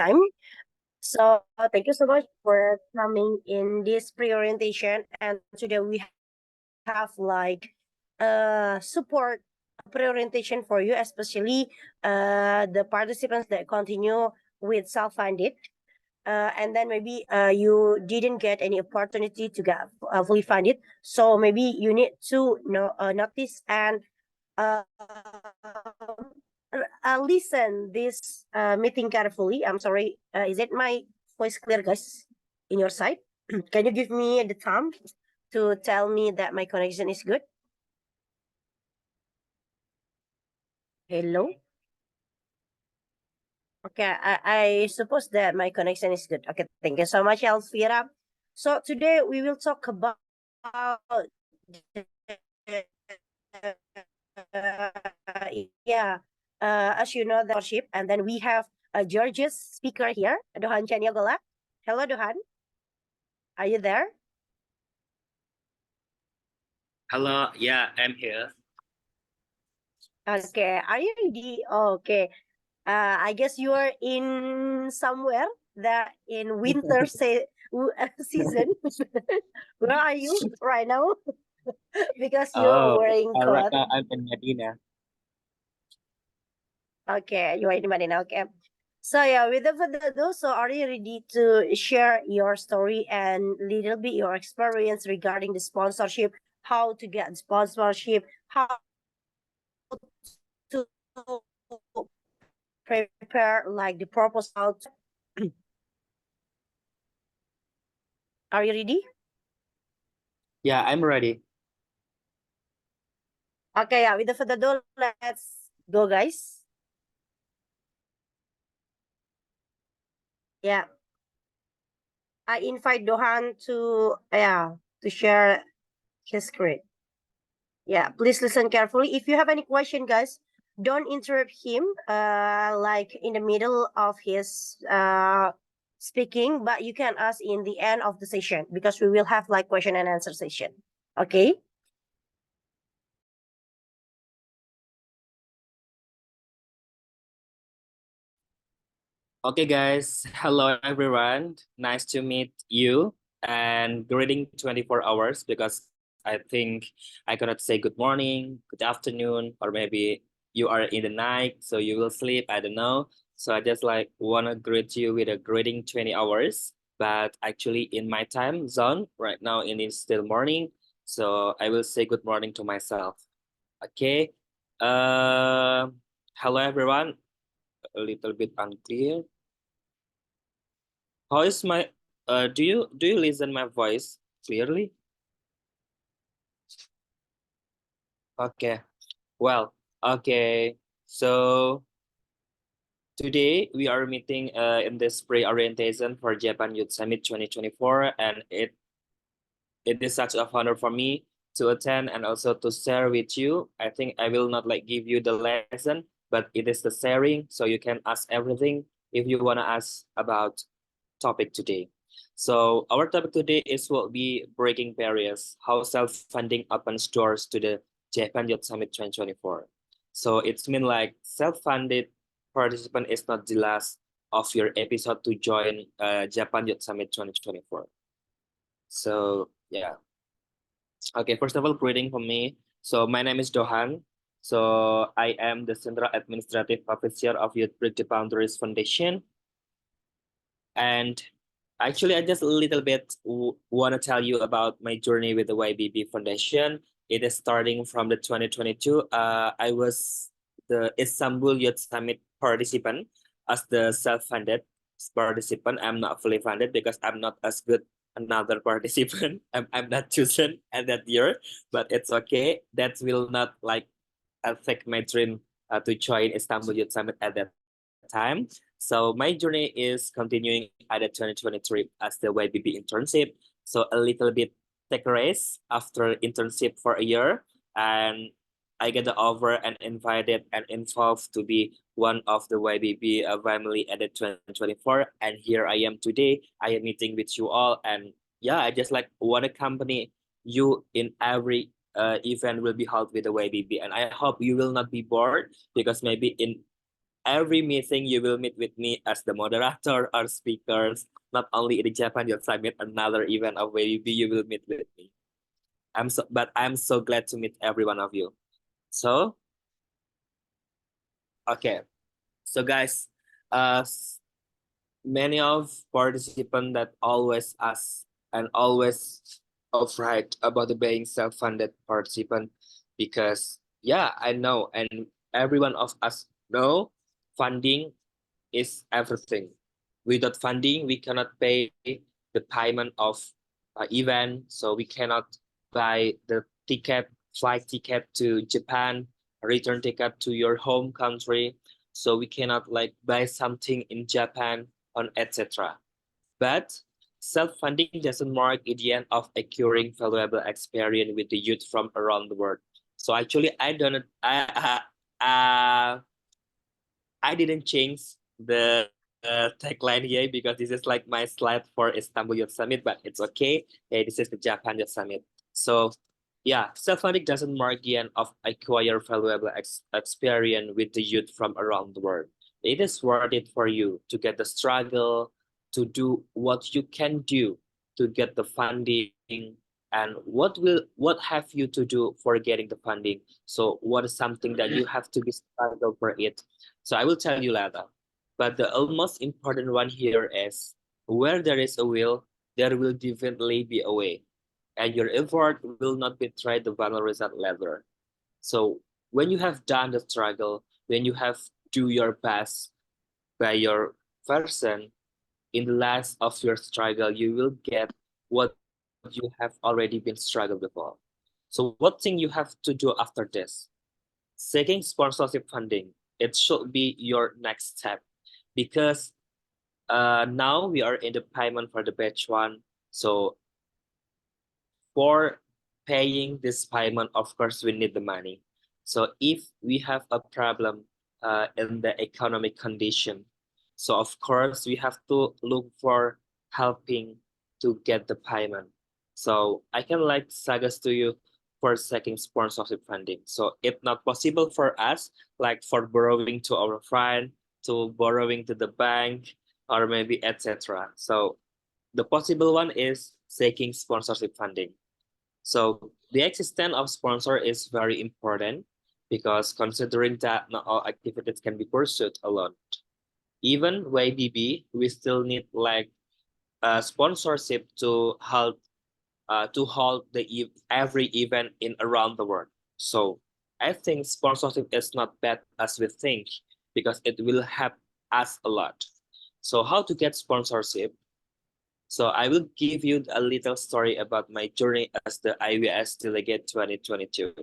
time. So thank you so much for coming in this pre-orientation. And today we have like support pre-orientation for you, especially the participants that continue with self-funded. And then maybe you didn't get any opportunity to get fully funded. So maybe you need to notice and uh, listen this meeting carefully. I'm sorry. Is it my voice clear, guys, in your side? Can you give me the thumb to tell me that my connection is good? Hello? Okay, I suppose that my connection is good. Okay, thank you so much, Elvira. So today we will talk about yeah, as you know, the worship, and then we have a George's speaker here, Dohan Chanyagola. Hello, Dohan. Are you there? Hello, yeah, I'm here. Okay, are you ready? Okay. I guess you are in somewhere that in winter season. Where are you right now? Because you are wearing Right coat. now I'm in Medina. Okay, you are in Manila. Okay. So yeah, without further ado, so are you ready to share your story and little bit your experience regarding the sponsorship, how to get sponsorship, how to prepare like the proposal? Are you ready? Yeah, I'm ready. Okay, yeah, without further ado, let's go, guys. Yeah, I invite Dohan to share his screen. Yeah, please listen carefully. If you have any question, guys, don't interrupt him like in the middle of his speaking, but you can ask in the end of the session because we will have like question and answer session. Okay? Okay, guys. Hello, everyone. Nice to meet you. And greeting 24 hours because I think I cannot say good morning, good afternoon, or maybe you are in the night, so you will sleep. I don't know. So I just like want to greet you with a greeting 20 hours. But actually, in my time zone right now, it is still morning. So I will say good morning to myself. Okay. Uh, Hello, everyone. A little bit unclear. How is my do you listen my voice clearly? Okay. Well, okay. So today we are meeting in this pre-orientation for Japan Youth Summit 2024, and it is such a honor for me to attend and also to share with you. I think I will not like give you the lesson, but it is the sharing, so you can ask everything if you want to ask about topic today. So our topic today is will be breaking barriers, how self-funding opens doors to the Japan Youth Summit 2024. So it's mean like self-funded participant is not the last of your episode to join Japan Youth Summit 2024. So yeah. Okay, first of all, greeting from me. So my name is Johan. So I am the Central Administrative Officer of Youth Break the Boundaries Foundation. And actually, I just a little bit want to tell you about my journey with the YBB Foundation. It is starting from the 2022. I was the Istanbul Youth Summit participant as the self-funded participant. I'm not fully funded because I'm not as good another participant. I'm not chosen at that year, but it's okay. That will not like affect my dream to join Istanbul Youth Summit at that time. So my journey is continuing at the 2023 as the YBB internship. So a little bit take a race after internship for a year, and I get the offer and invited and involved to be one of the YBB family at the 2024. And here I am today. I am meeting with you all, and yeah, I just like want to accompany you in every event will be held with the YBB, and I hope you will not be bored because maybe in every meeting you will meet with me as the moderator or speakers. Not only in the Japan Youth Summit, another event of WAVB, you will meet with me. I'm so glad to meet every one of you. So, okay. So guys, uh, many of participants that always ask and always afraid about the being self-funded participant, because yeah, I know, and every one of us know funding is everything. Without funding, we cannot pay the payment of event, so we cannot buy the ticket, flight ticket to Japan, return ticket to your home country. So we cannot like buy something in Japan on etc. But self-funding doesn't mark the end of acquiring valuable experience with the youth from around the world. So actually, I didn't change the tagline here because this is like my slide for Istanbul Youth Summit, but it's okay. Hey, this is the Japan Youth Summit. So yeah, self-funding doesn't mark the end of acquire valuable experience with the youth from around the world. It is worth it for you to get the struggle, to do what you can do to get the funding, and what have you to do for getting the funding. So what is something that you have to be struggle for it. So I will tell you later. But the most important one here is where there is a will, there will definitely be a way. And your effort will not betray the final result later. So when you have done the struggle, when you have do your best by your version, in the last of your struggle, you will get what you have already been struggled before. So what thing you have to do after this? Seeking sponsorship funding. It should be your next step because now we are in the payment for the batch one. So for paying this payment, of course, we need the money. So if we have a problem in the economic condition, so of course we have to look for helping to get the payment. So I can like suggest to you for seeking sponsorship funding. So if not possible for us, like for borrowing to our friend, to borrowing to the bank, or maybe etc. So the possible one is seeking sponsorship funding. So the existence of sponsor is very important because considering that not all activities can be pursued alone. Even YBB, we still need like a sponsorship to hold every event in around the world. So I think sponsorship is not bad as we think because it will help us a lot. So how to get sponsorship? So I will give you a little story about my journey as the IWS Delegate 2022.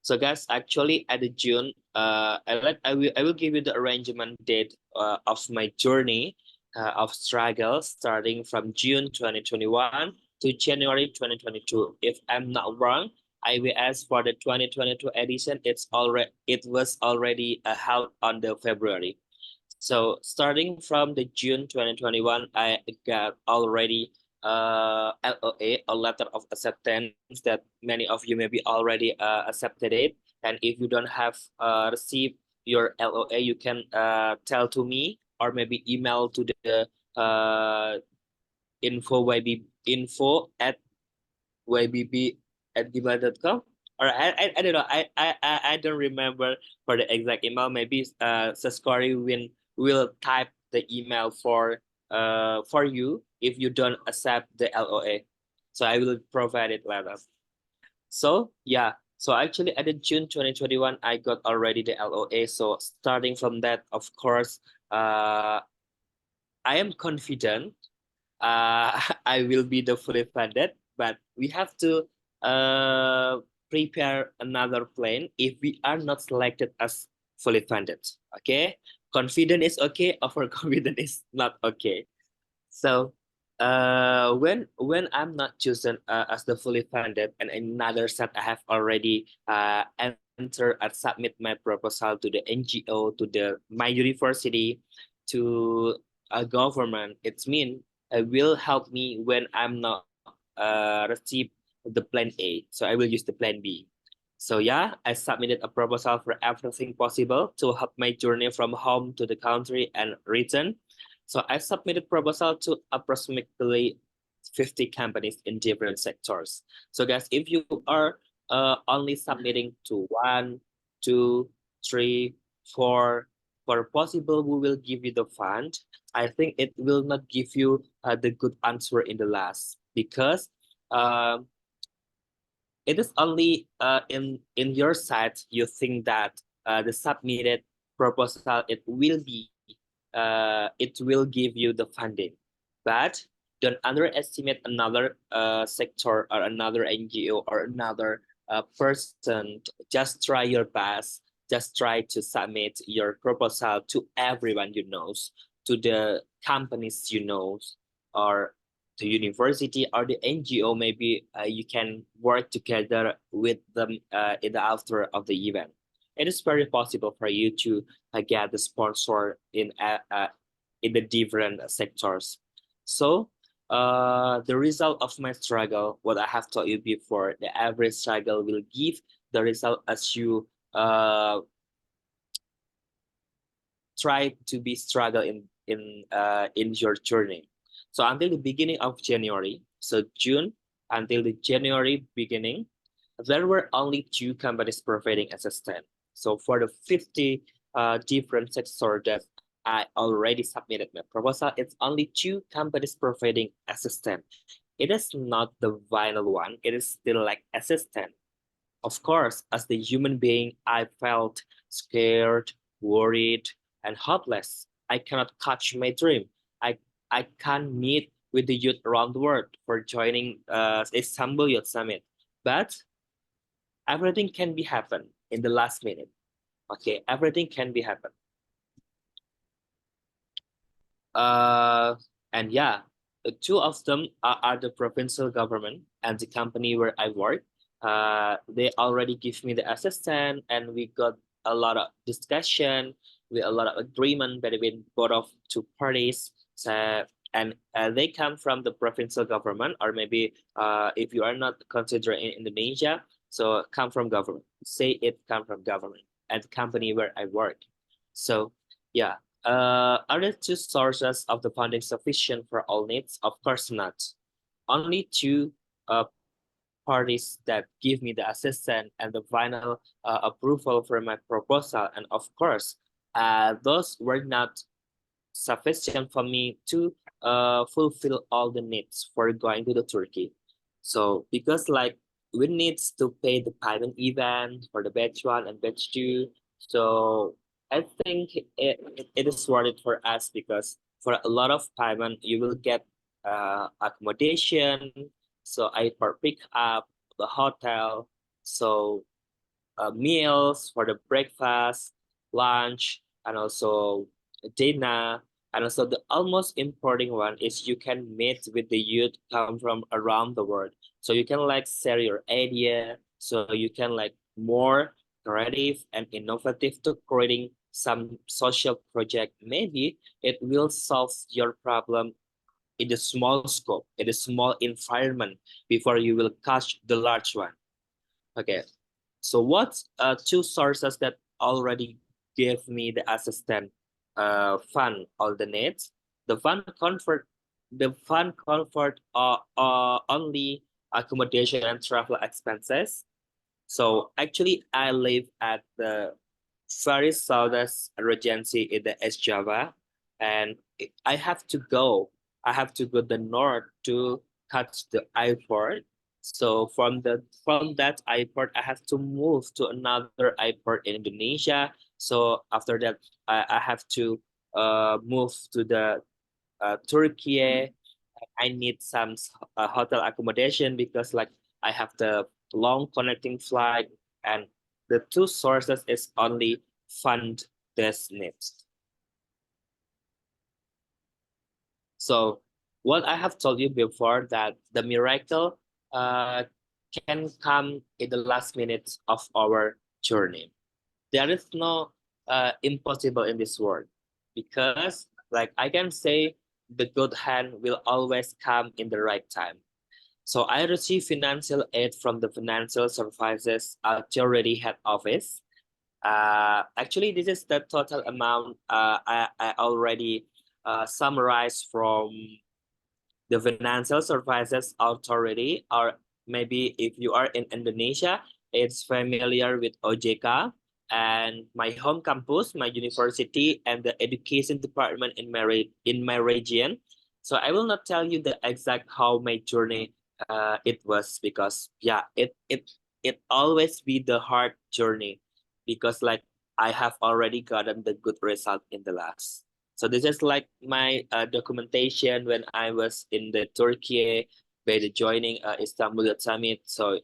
So guys, actually at the June, I will give you the arrangement date of my journey of struggle starting from June 2021 to January 2022. If I'm not wrong, IWS for the 2022 edition, it was already held on the February. So starting from the June 2021, I got already LOA, a letter of acceptance that many of you maybe already accepted it. And if you don't have received your LOA, you can tell to me or maybe email to the info@ybb@gmail.com. Or I don't know. I don't remember for the exact email. Maybe Saskari will type the email for you if you don't accept the LOA. So I will provide it later. So yeah. So actually at the June 2021, I got already the LOA. So starting from that, of course, I am confident I will be the fully funded, but we have to prepare another plan if we are not selected as fully funded. Okay, confident is okay, overconfident is not okay. So when I'm not chosen as the fully funded, and another set I have already enter and submit my proposal to the NGO, to my university, to a government. It means it will help me when I'm not receive the plan A. So I will use the plan B. So yeah, I submitted a proposal for everything possible to help my journey from home to the country and return. So I submitted proposal to approximately 50 companies in different sectors. So guys, if you are only submitting to one, two, three, four, for possible we will give you the fund. I think it will not give you the good answer in the last because um it is only in your side you think that the submitted proposal it will give you the funding, but don't underestimate another sector or another NGO or another person. Just try your best, just try to submit your proposal to everyone you know, to the companies you know, or the university or the NGO. Maybe you can work together with them in the after of the event. It is very possible for you to get the sponsor in the different sectors. So the result of my struggle, what I have told you before, the average struggle will give the result as you try to be struggle in your journey. So until the beginning of January, so June until the January beginning, there were only two companies providing assistance. So for the 50 different sectors that I already submitted my proposal, it's only two companies providing assistance. It is not the final one. It is still like assistant. Of course, as the human being, I felt scared, worried, and hopeless. I cannot catch my dream. I, I can't meet with the youth around the world for joining Istanbul Youth Summit. But everything can be happen in the last minute. Okay, everything can be happen. Uh, and yeah, the two of them are the provincial government and the company where I work. They already give me the assistant, and we got a lot of discussion, with a lot of agreement between both of two parties. So, and they come from the provincial government, or maybe if you are not considering in Indonesia, so come from government. Say it come from government and the company where I work. So yeah, are the two sources of the funding sufficient for all needs? Of course not. Only two parties that give me the assistance and the final approval for my proposal. And of course, those were not sufficient for me to fulfill all the needs for going to the Turkey. So because like we need to pay the payment event for the batch one and batch two. So I think it is worth it for us because for a lot of payment you will get accommodation, so I for pick up the hotel, so meals for the breakfast, lunch, and also dinner. And also the almost important one is you can meet with the youth come from around the world. So you can like share your idea. So you can like more creative and innovative to creating some social project. Maybe it will solve your problem in the small scope, in a small environment before you will catch the large one. Okay, so what two sources that already gave me the assistant fund alternate? The fund comfort, the fund comfort only accommodation and travel expenses. So actually, I live at the very southern regency in the East Java, and I have to go. I have to go the north to catch the airport. So from that airport, I have to move to another airport in Indonesia. So after that, I have to move to the Turkey. I need some hotel accommodation because like I have the long connecting flight, and the two sources is only fund this needs. So what I have told you before that the miracle uh, can come in the last minutes of our journey. There is no impossible in this world because like I can say the good hand will always come in the right time. So I received financial aid from the Financial Services Authority head office. Actually, this is the total amount I already summarized from the Financial Services Authority, or maybe if you are in Indonesia, it's familiar with OJK, and my home campus, my university, and the education department in my region. So I will not tell you the exact how my journey it was, because yeah, it always be the hard journey, because like I have already gotten the good result in the last. So this is like my documentation when I was in the Turkey by the joining Istanbul Youth Summit. So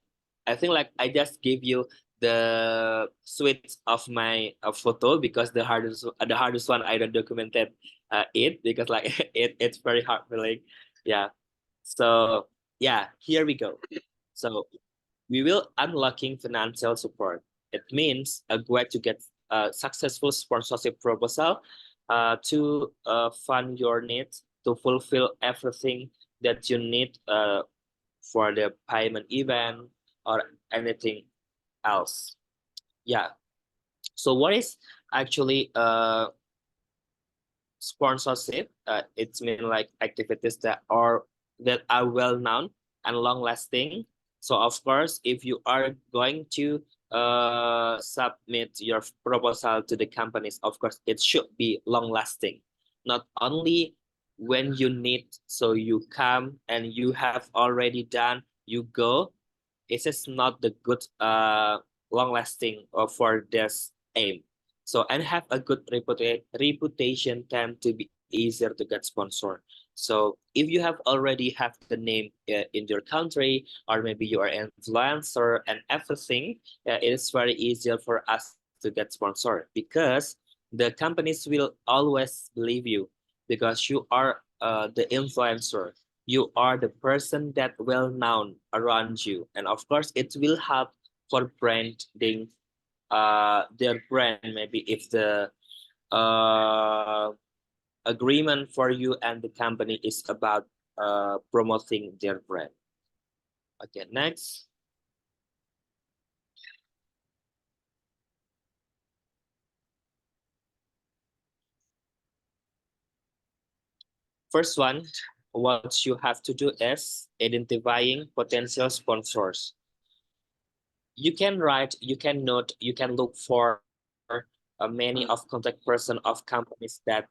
I think like I just give you the switch of my photo, because the hardest one I don't documented it, because like it's very hard feeling. Yeah. So yeah, here we go. So we will unlocking financial support. It means a way to get a successful sponsorship proposal to fund your needs, to fulfill everything that you need for the payment event or anything else. Yeah. So what is actually sponsorship? It's mean like activities that are well known and long lasting. So of course, if you are going to submit your proposal to the companies, of course it should be long lasting, not only when you need, so you come and you have already done, you go. It is not the good long lasting for this aim. So and have a good reputation tend to be easier to get sponsored. So if you have already have the name in your country, or maybe you are an influencer and everything, it is very easier for us to get sponsored, because the companies will always believe you, because you are the influencer, you are the person that well known around you, and of course it will help for branding their brand, maybe if the uh agreement for you and the company is about promoting their brand. Okay, next. First one, what you have to do is identifying potential sponsors. You can write, you can note, you can look for many of contact person of companies that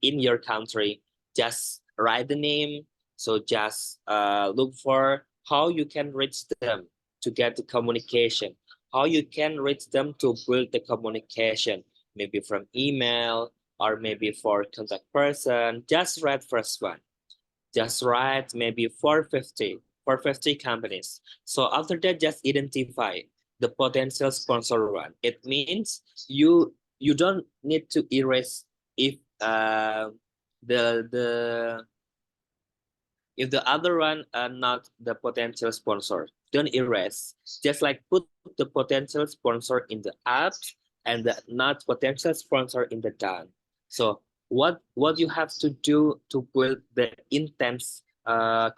in your country. Just write the name. So just look for how you can reach them to get the communication, how you can reach them to build the communication, maybe from email or maybe for contact person. Just write first one, just write maybe 450 companies. So after that, just identify the potential sponsor one. It means you don't need to erase if the if the other one are not the potential sponsor. Don't erase. Just like put the potential sponsor in the apps and the not potential sponsor in the down. So what you have to do to build the intense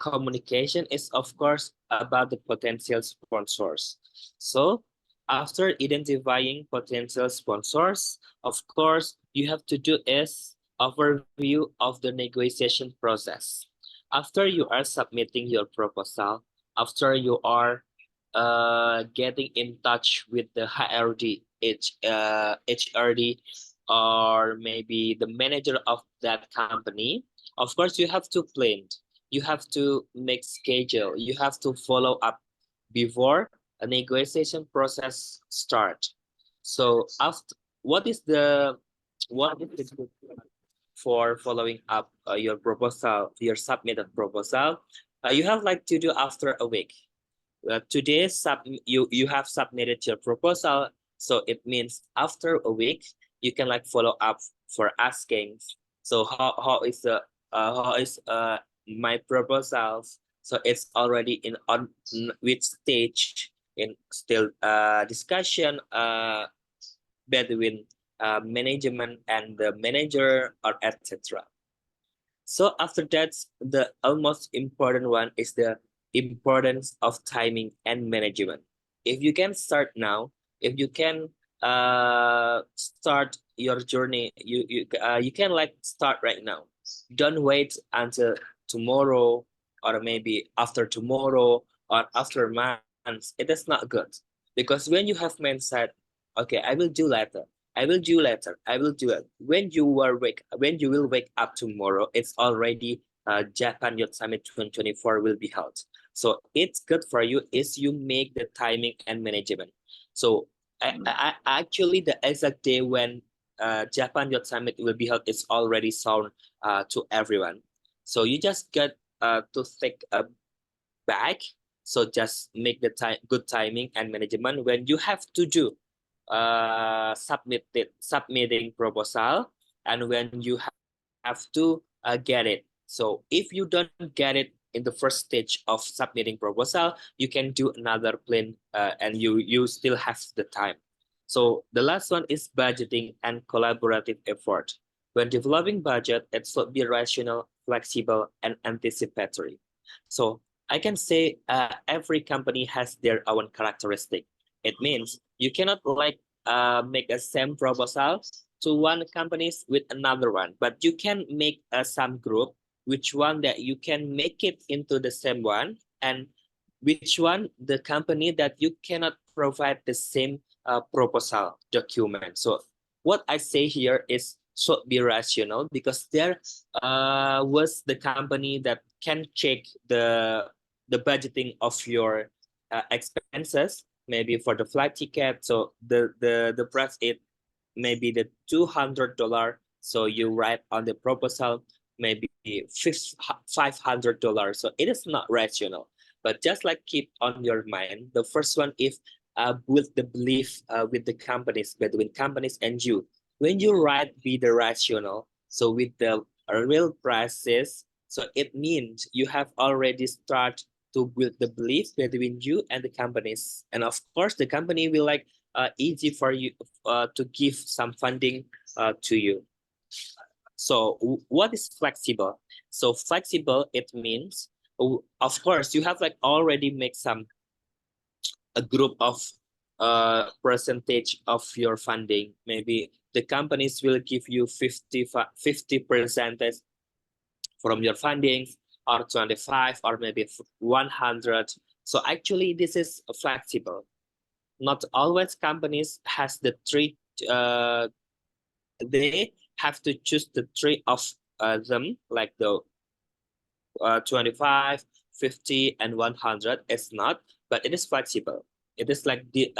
communication is of course about the potential sponsors. So after identifying potential sponsors, of course you have to do is overview of the negotiation process. After you are submitting your proposal, after you are getting in touch with the HRD, or maybe the manager of that company, of course you have to plan, you have to make schedule, you have to follow up before a negotiation process start. So after, what is the what is the for following up your proposal, your submitted proposal? You have like to do after a week. Today, you have submitted your proposal, so it means after a week you can like follow up for asking. So how is my proposals? So it's already in on which stage in still discussion between management and the manager or etc. So after that, the almost important one is the importance of timing and management. If you can start now, if you can start your journey, you can like start right now. Don't wait until tomorrow or maybe after tomorrow or after months. It is not good, because when you have mindset, okay, I will do later, I will do later, I will do it. When you will wake up tomorrow, it's already Japan Youth Summit 2024 will be held. So it's good for you is you make the timing and management. So actually the exact day when Japan Youth Summit will be held is already shown to everyone. So you just get to think back. So just make the good timing and management when you have to do submitting proposal, and when you have to get it. So if you don't get it in the first stage of submitting proposal, you can do another plan, and you still have the time. So the last one is budgeting and collaborative effort. When developing budget, it should be rational, flexible, and anticipatory. So I can say every company has their own characteristic. It means you cannot like make a same proposal to one companies with another one, but you can make some group, which one that you can make it into the same one, and which one the company that you cannot provide the same proposal document. So what I say here is should be rational, because there was the company that can check the budgeting of your expenses, maybe for the flight ticket. So the price it maybe the $200. So you write on the proposal maybe $500. So it is not rational. But just like keep on your mind, the first one, if with the belief with the companies, between companies and you, when you write be the rational, so with the real prices, so it means you have already started to build the belief between you and the companies. And of course, the company will like easy for you to give some funding to you. So what is flexible? So flexible, it means, of course, you have like already make a group of percentage of your funding. Maybe the companies will give you 50% from your funding, or 25, or maybe 100. So actually this is flexible. Not always companies has the three, they have to choose the three of them, like the 25, 50, and 100. It's not, but it is flexible. It is like the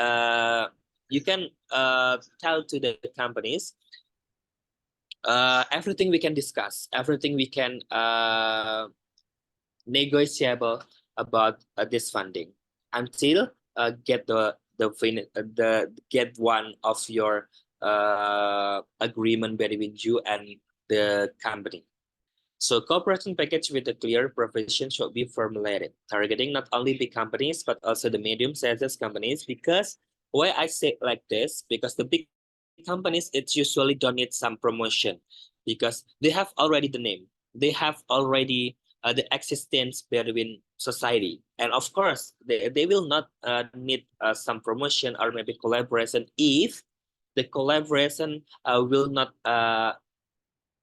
you can tell to the companies everything we can discuss, everything we can negotiable about this funding until get get one of your agreement between you and the company. So cooperation package with a clear provision should be formulated, targeting not only big companies but also the medium-sized companies. Because why I say like this, because the big companies, it usually don't need some promotion, because they have already the name, they have already the existence between society, and of course they will not need some promotion or maybe collaboration if the collaboration will not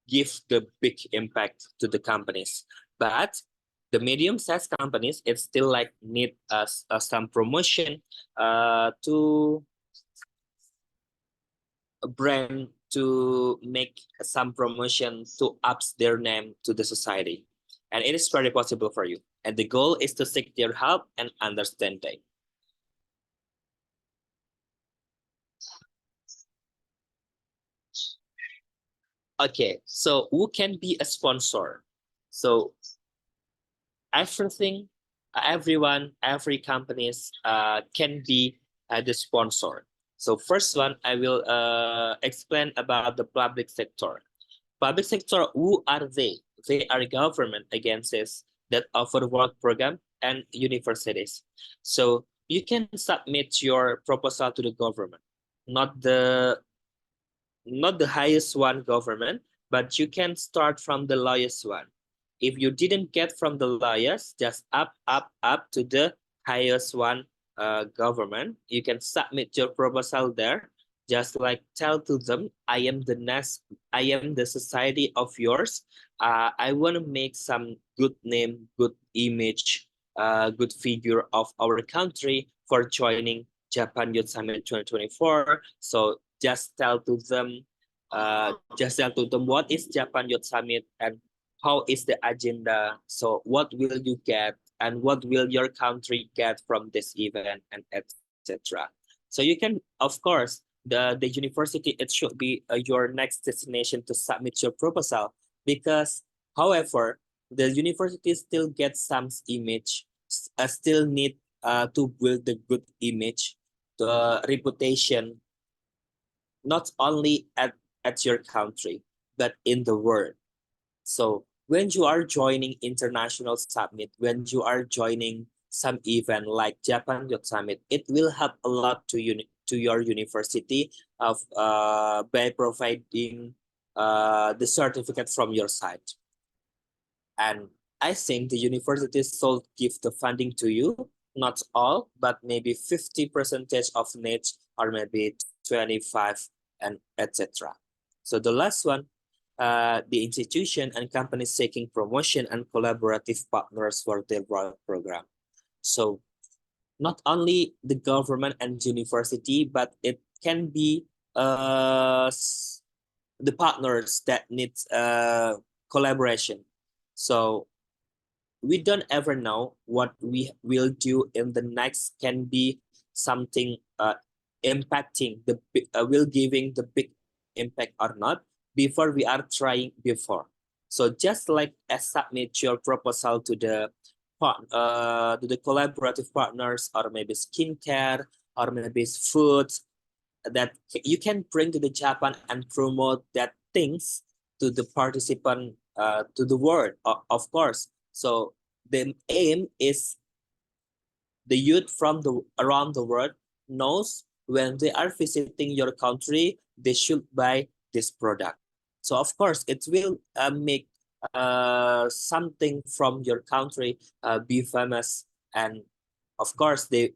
give the big impact to the companies. But the medium-sized companies, it still like need some promotion to a brand, to make some promotion to ups their name to the society. And it is very possible for you. And the goal is to seek their help and understanding. Okay, so who can be a sponsor? So everything, everyone, every companies can be the sponsor. So first one, I will explain about the public sector. Public sector, who are they? They are government agencies that offer work program and universities. So you can submit your proposal to the government, not the highest one government, but you can start from the lowest one. If you didn't get from the lawyers, just up to the highest one, government. You can submit your proposal there. Just like tell to them, I am the society of yours. I want to make some good name, good image, good figure of our country for joining Japan Youth Summit 2024. So just tell to them what is Japan Youth Summit and how is the agenda. So what will you get and what will your country get from this event and etc. So you can, of course, the university, it should be your next destination to submit your proposal, because however the university still gets some image, still need to build the good image, the reputation, not only at your country but in the world. So when you are joining international summit, when you are joining some event like Japan Youth Summit, it will help a lot to your university of by providing the certificate from your side. And I think the universities should give the funding to you, not all, but maybe 50% of net, or maybe 25, and etc. So the last one, the institution and companies seeking promotion and collaborative partners for their program. So not only the government and university, but it can be the partners that need collaboration. So we don't ever know what we will do in the next, can be something impacting the will giving the big impact or not before we are trying before. So just like submit your proposal to the collaborative partners, or maybe skincare, or maybe food, that you can bring to the Japan and promote that things to the participant, to the world, of course. So the aim is the youth from the around the world knows when they are visiting your country, they should buy this product. So of course, it will make something from your country be famous, and of course, they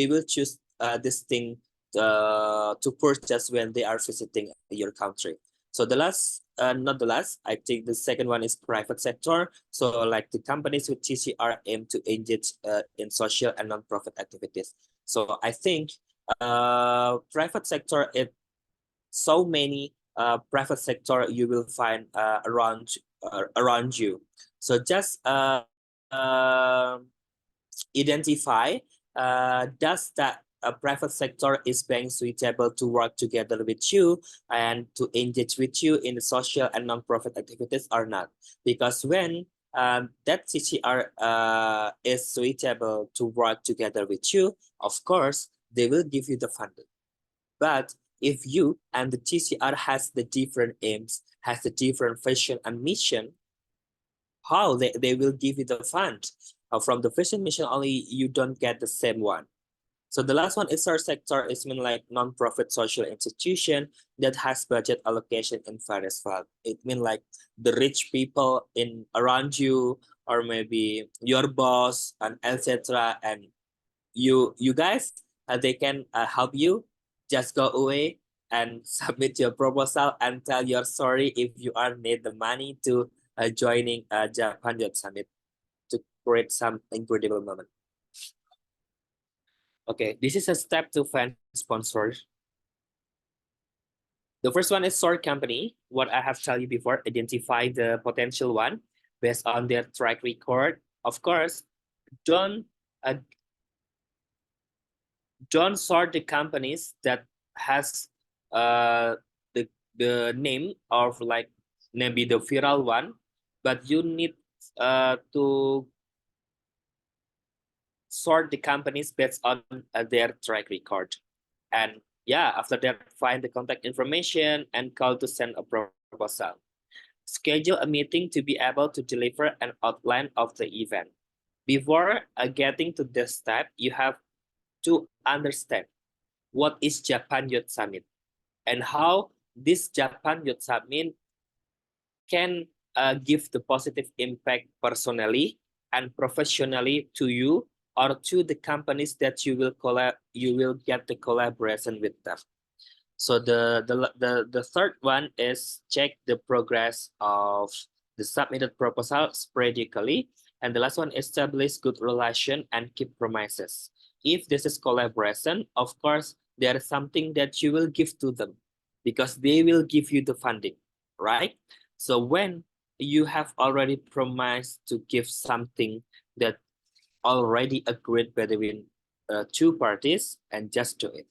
will choose this thing to purchase when they are visiting your country. So the last, not the last, I think the second one is private sector. So like the companies with TCR aim to engage in social and non-profit activities. So I think private sector, it so many private sector you will find around you. So just identify does that a private sector is being suitable to work together with you and to engage with you in the social and non-profit activities or not. Because when that TCR is suitable to work together with you, of course, they will give you the funding. But if you and the TCR has the different aims, has the different vision and mission, how they will give you the fund? From the vision mission only, you don't get the same one. So the last one is our sector, is mean like non-profit social institution that has budget allocation in various fund. It mean like the rich people in around you, or maybe your boss and etc. And you guys, they can help you. Just go away and submit your proposal and tell your story if you are need the money to joining Japan Youth Summit to create some incredible moment. Okay, this is a step to find sponsors. The first one is sort company. What I have told you before, identify the potential one based on their track record. Of course, don't sort the companies that has the name of like maybe the viral one, but you need to sort the companies based on their track record. And yeah, after that, find the contact information and call to send a proposal. Schedule a meeting to be able to deliver an outline of the event. Before getting to this step, you have to understand what is Japan Youth Summit and how this Japan Youth Summit can give the positive impact personally and professionally to you or to the companies that you will get the collaboration with them. So the third one is check the progress of the submitted proposal sporadically. And the last one, establish good relation and keep promises. If this is collaboration, of course, there is something that you will give to them because they will give you the funding, right? So when you have already promised to give something that already agreed between two parties, and just do it.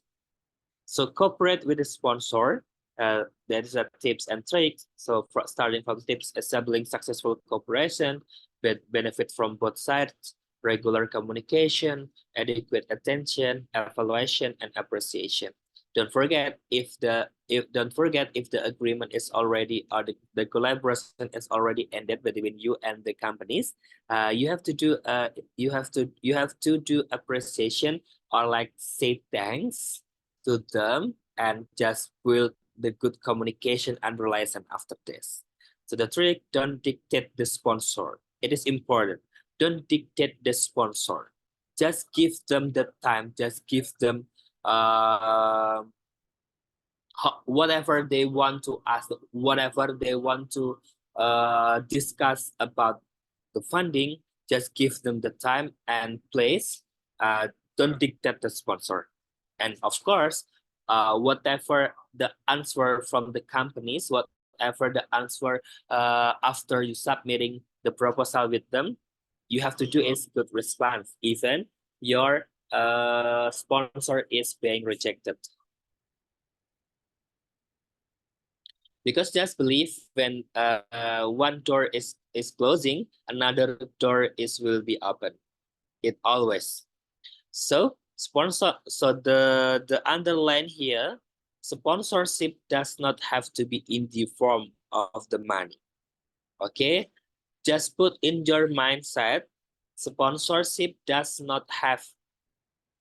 So cooperate with the sponsor. That is a tips and tricks. So starting from tips, assembling successful cooperation, benefit from both sides, regular communication, adequate attention, evaluation, and appreciation. Don't forget if the agreement is already or the collaboration is already ended between you and the companies. You have to do appreciation or like say thanks to them and just build the good communication and relation after this. So the trick, don't dictate the sponsor. It is important. Don't dictate the sponsor. Just give them the time. Just give them whatever they want to ask, whatever they want to discuss about the funding. Just give them the time and place. Don't dictate the sponsor. And of course, whatever the answer from the companies, whatever the answer after you submitting the proposal with them, you have to do is good response, even your sponsor is being rejected. Because just believe when one door is closing, another door will be open. It always. So the underline here, sponsorship does not have to be in the form of the money. Okay, just put in your mindset, sponsorship does not have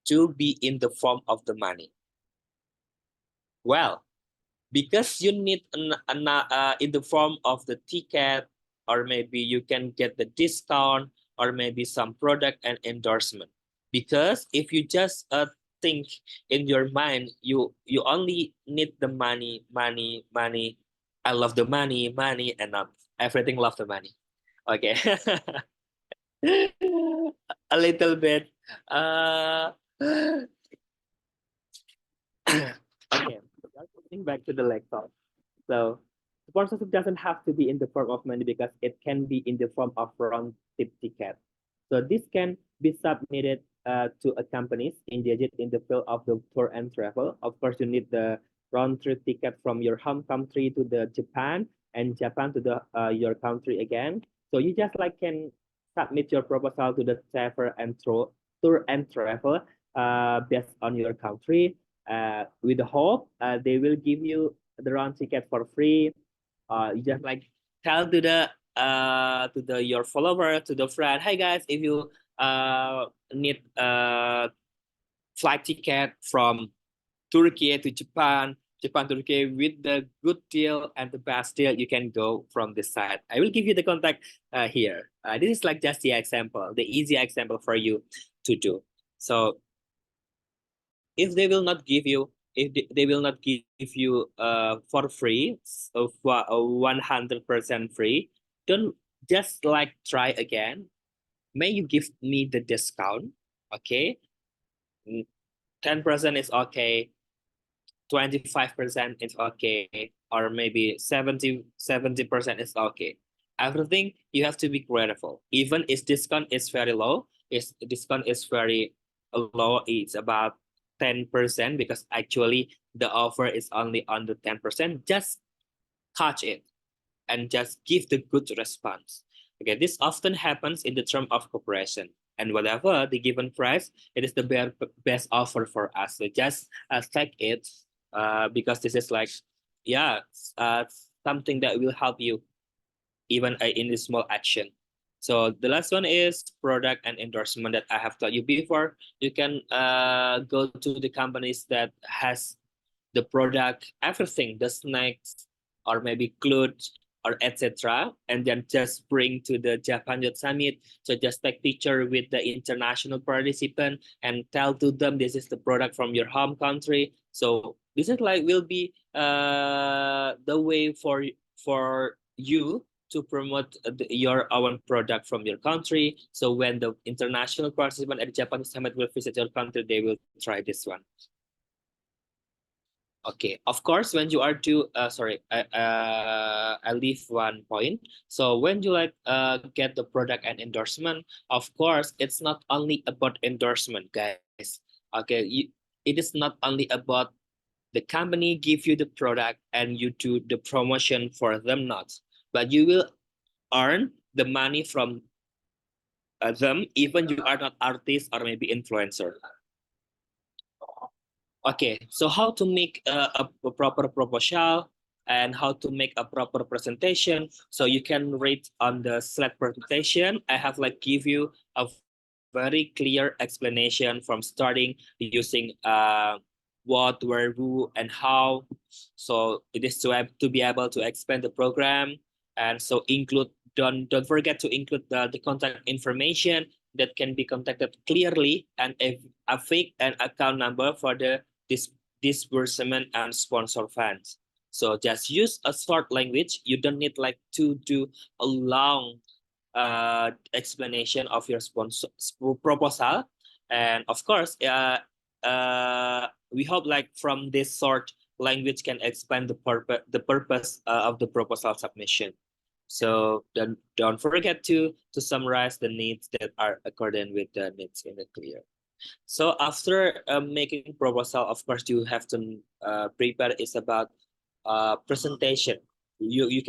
to be in the form of the money. Well, because you need in the form of the ticket, or maybe you can get the discount, or maybe some product and endorsement. Because if you just think in your mind, you only need the money. I love the money, and not everything love the money. Okay. A little bit. Okay, getting back to the lecture. So sponsorship doesn't have to be in the form of money because it can be in the form of round trip ticket. So this can be submitted to a companies engaged in the field of the tour and travel. Of course, you need the round trip ticket from your home country to the Japan, and Japan to the your country again. So you just like can submit your proposal to the tour and travel based on your country. With the hope they will give you the round ticket for free. You just like tell to the your follower, to the friend, hey guys, if you need flight ticket from Turkey to Japan, Japan to Turkey with the good deal and the best deal, you can go from this side. I will give you the contact here. This is like just the example, the easy example for you to do. So if they will not give you, if they will not give you for free, so 100% free, don't just like try again. May you give me the discount? Okay, 10% is okay, 25% is okay, or maybe 70% is okay. Everything you have to be grateful. Even if discount is very low, if discount is very low, it's about 10%, because actually the offer is only under 10%. Just touch it and just give the good response. Okay, this often happens in the term of cooperation. And whatever the given price, it is the best offer for us. So just take it because this is like, yeah, something that will help you even in this small action. So the last one is product and endorsement that I have told you before. You can go to the companies that has the product, everything, the snacks, or maybe clothes, or etc. And then just bring to the Japan Youth Summit. So just take picture with the international participant and tell to them this is the product from your home country. So this is like will be the way for you to promote your own product from your country. So when the international participant at the Japan Summit will visit your country, they will try this one. Okay, of course, when you are to sorry, I leave one point. So when you like get the product and endorsement, of course, it's not only about endorsement, guys. Okay, it is not only about the company give you the product and you do the promotion for them, not, but you will earn the money from them, even you are not artist or maybe influencer. Okay, so how to make a proper proposal and how to make a proper presentation. So you can read on the slide presentation. I have like give you a very clear explanation from starting using what, where, who, and how. So it is to be able to expand the program, and so include don't forget to include the contact information that can be contacted clearly, and a fake and account number for the disbursement and sponsor funds. So just use a short language. You don't need like to do a long explanation of your sponsor proposal. And of course, we hope like from this short language can expand the purpose of the proposal submission. So don't forget to summarize the needs that are according with the needs in the clear. So after making proposal, of course, you have to prepare is about presentation. You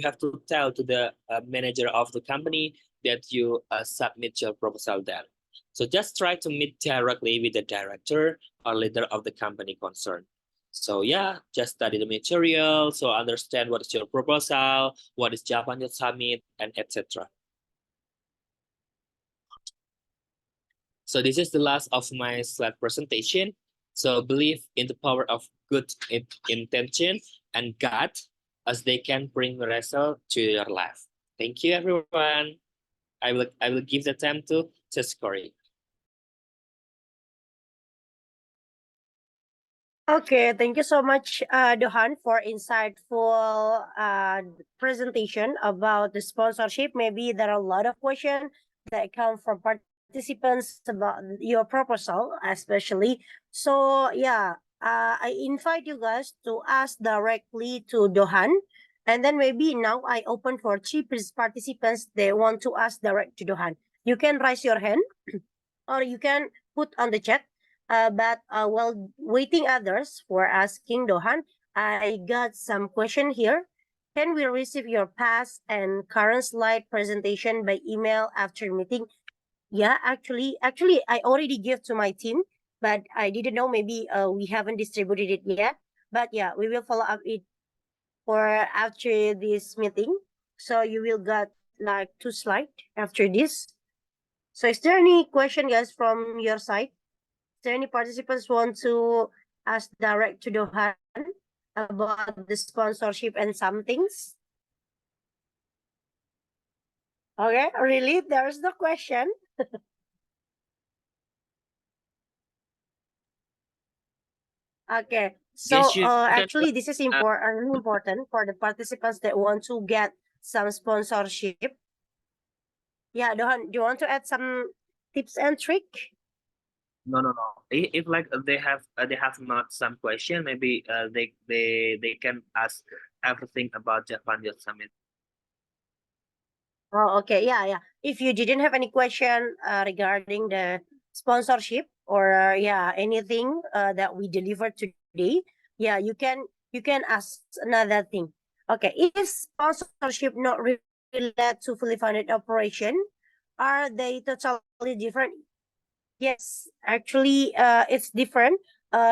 have to tell to the manager of the company that you submit your proposal there. So just try to meet directly with the director or leader of the company concerned. So yeah, just study the material, so understand what is your proposal, what is Japan Youth Summit, and etc. So this is the last of my slide presentation. So believe in the power of good intention and God, as they can bring the result to your life. Thank you, everyone. I will give the time to Corey. Okay, thank you so much, Dohan, for insightful presentation about the sponsorship. Maybe there are a lot of questions that come from participants about your proposal, especially. So yeah, I invite you guys to ask directly to Dohan, and then maybe now I open for three participants. They want to ask direct to Dohan. You can raise your hand, or you can put on the chat. But while waiting others for asking Dohan, I got some question here. Can we receive your past and current slide presentation by email after meeting? Yeah, actually, I already give to my team, but I didn't know maybe we haven't distributed it yet. But yeah, we will follow up it for after this meeting. So you will get like 2 slides after this. So is there any question, guys, from your side? Is there any participants want to ask direct to Dohan about the sponsorship and some things? Okay, really? There's the question. Okay, so Yes, you can. actually, this is really important for the participants that want to get some sponsorship. Yeah, Dohan, do you want to add some tips and trick? No. If like they have not some question, maybe they can ask everything about Japan Youth Summit. Oh, okay. Yeah. If you didn't have any question regarding the sponsorship or yeah, anything that we delivered today, yeah, you can ask another thing. Okay, is sponsorship not related to fully funded operation? Are they totally different? Yes, actually, it's different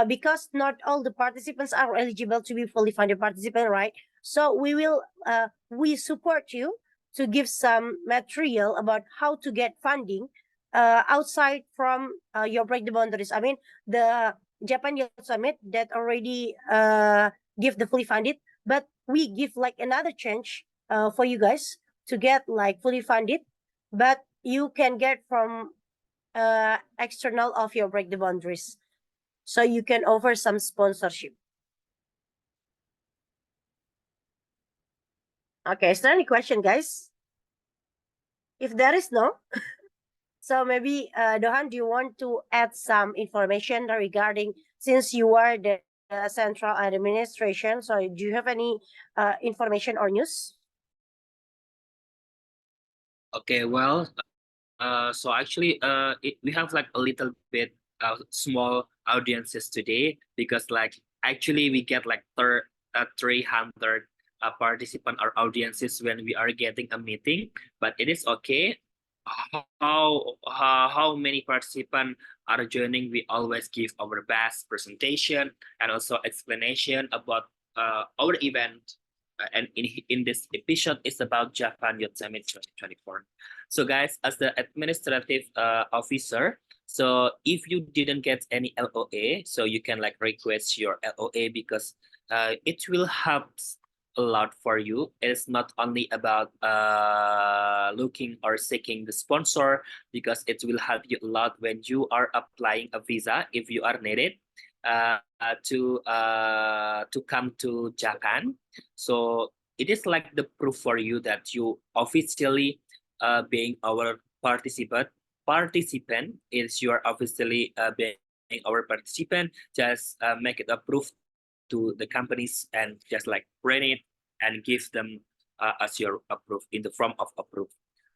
because not all the participants are eligible to be fully funded participant, right? So we support you to give some material about how to get funding outside from your break the boundaries. I mean, the Japan Youth Summit that already give the fully funded, but we give like another change for you guys to get like fully funded, but you can get from external of your break the boundaries, so you can offer some sponsorship. Okay, is there any question, guys? If there is no, so maybe Dohan, do you want to add some information regarding, since you are the central administration? So do you have any information or news? Okay, well, so actually, we have like a little bit small audiences today because like actually we get like 300 participant or audiences when we are getting a meeting, but it is okay. How many participants are joining? We always give our best presentation and also explanation about our event. And in this episode is about Japan Youth Summit 2024. So guys, as the administrative officer, so if you didn't get any LOA, so you can like request your LOA because it will help a lot for you. It's not only about looking or seeking the sponsor, because it will help you a lot when you are applying a visa if you are needed to come to Japan. So it is like the proof for you that you officially being our participant is your officially being our participant. Just make it a proof to the companies and just like print it and give them as your approve in the form of approve.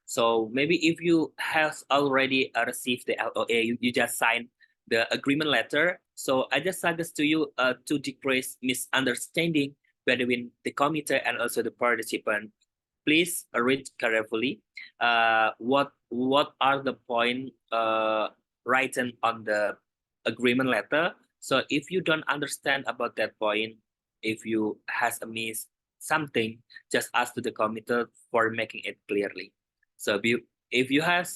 So maybe if you have already received the LOA, you just sign the agreement letter. So I just suggest to you to decrease misunderstanding between the committee and also the participant. Please read carefully what are the point written on the agreement letter. So if you don't understand about that point, if you has a miss something, just ask to the committee for making it clearly. So if you have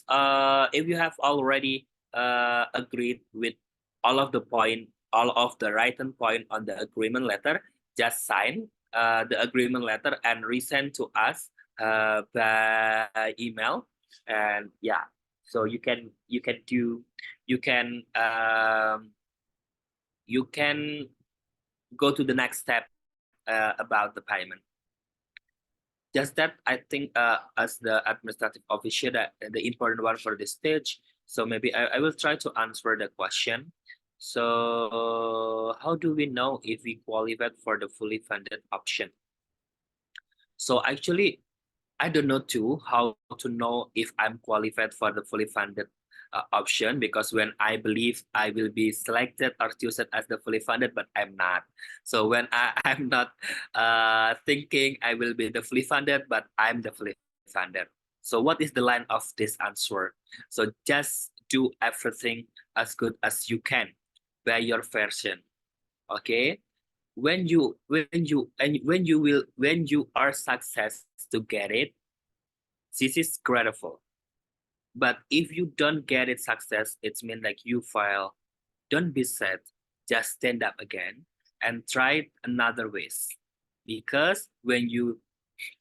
already agreed with all of the point, all of the written point on the agreement letter, just sign the agreement letter and resend to us by email. And yeah, so you can you can go to the next step about the payment. Just that I think as the administrative officer, that the important one for this stage. So maybe I will try to answer the question. So how do we know if we qualified for the fully funded option? So actually, I don't know too how to know if I'm qualified for the fully funded option, because when I believe I will be selected or chosen as the fully funded, but I'm not. So when I'm not thinking I will be the fully funded, but I'm the fully funded. So what is the line of this answer? So just do everything as good as you can by your version. Okay, when you are success to get it, this is grateful. But if you don't get it success, it's mean like you fail. Don't be sad. Just stand up again and try another ways. Because when you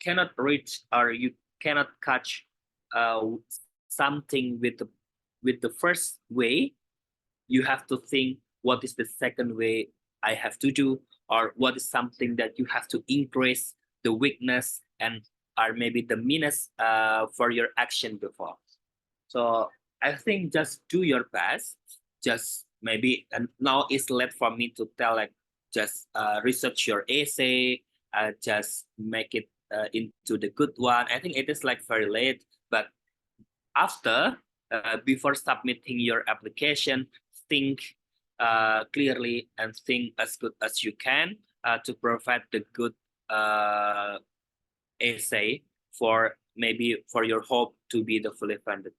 cannot reach or you cannot catch something with the first way, you have to think what is the second way I have to do, or what is something that you have to increase the weakness and or maybe the minus for your action before. So I think just do your best. Just maybe, and now it's late for me to tell like just research your essay, just make it into the good one. I think it is like very late, but after before submitting your application, think clearly and think as good as you can to provide the good uh, essay for maybe for your hope to be the fully funded.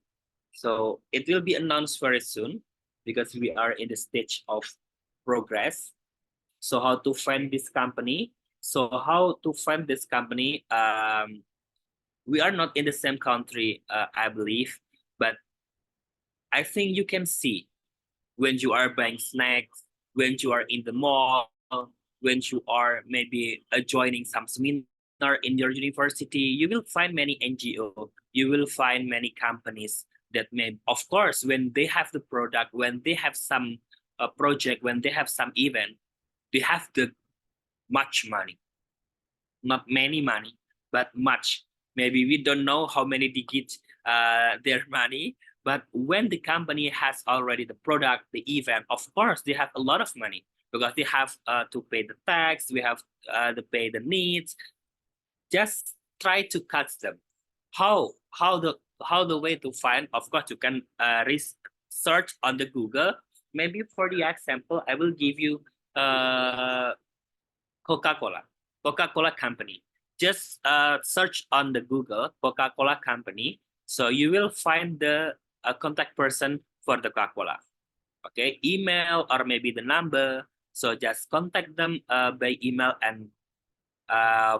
So it will be announced very soon because we are in the stage of progress. So how to find this company? So how to find this company? We are not in the same country, I believe, but I think you can see when you are buying snacks, when you are in the mall, when you are maybe joining some seminar in your university, you will find many NGO, you will find many companies that may, of course, when they have the product, when they have some project, when they have some event, they have the much money, not many money, but much. Maybe we don't know how many digits their money, but when the company has already the product, the event, of course they have a lot of money because they have to pay the tax, we have to pay the needs. Just try to cut them. How the way to find? Of course, you can search on the Google. Maybe for the example, I will give you Coca-Cola. Coca-Cola company. Just search on the Google Coca-Cola company. So you will find the contact person for the Coca-Cola. Okay, email or maybe the number. So just contact them by email and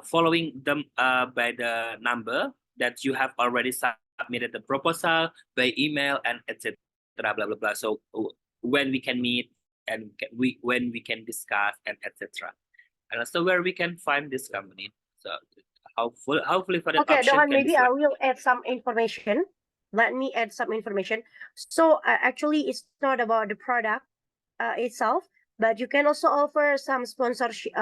following them by the number that you have already submitted the proposal by email and etc. Blah blah blah. So when we can meet and when we can discuss and etc. And also where we can find this company. So hopefully for that Okay, option Dohan, can be maybe I selected. will add some information. Let me add some information. So actually, it's not about the product itself, but you can also offer some sponsorship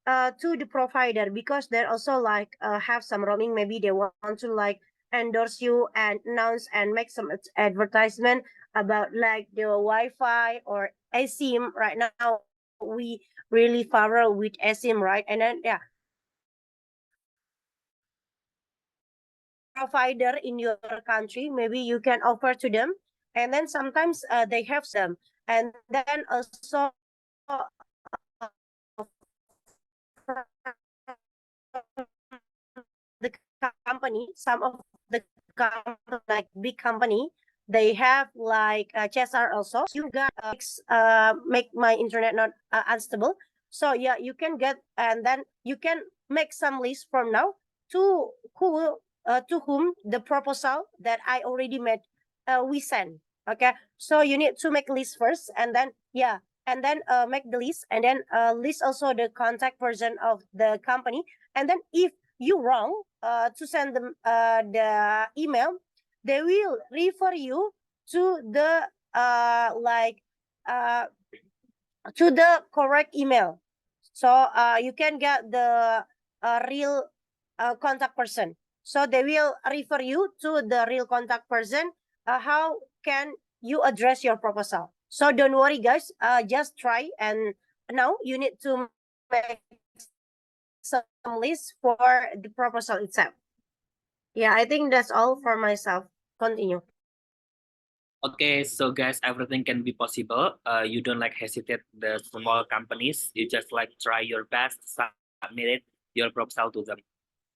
to the provider, because they also like have some roaming. Maybe they want to like endorse you and announce and make some advertisement about like the Wi-Fi or eSIM. Right now, we really viral with eSIM, right? And then yeah, provider in your country, maybe you can offer to them, and then sometimes they have some, and then also the company, some of the company, like big company, they have like CSR also. You got make my internet not unstable. So yeah, you can get, and then you can make some list from now to whom the proposal that I already made we send. Okay, so you need to make list first, and then yeah, and then make the list, and then list also the contact person of the company, and then if you wrong to send them the email, they will refer you to the like uh, to the correct email. So you can get the real contact person. So they will refer you to the real contact person. How can you address your proposal? So don't worry, guys. Just try, and now you need to make some list for the proposal itself. Yeah, I think that's all for myself. Continue. Okay, so guys, everything can be possible. You don't like hesitate the small companies. You just like try your best, submit it, your proposal to them.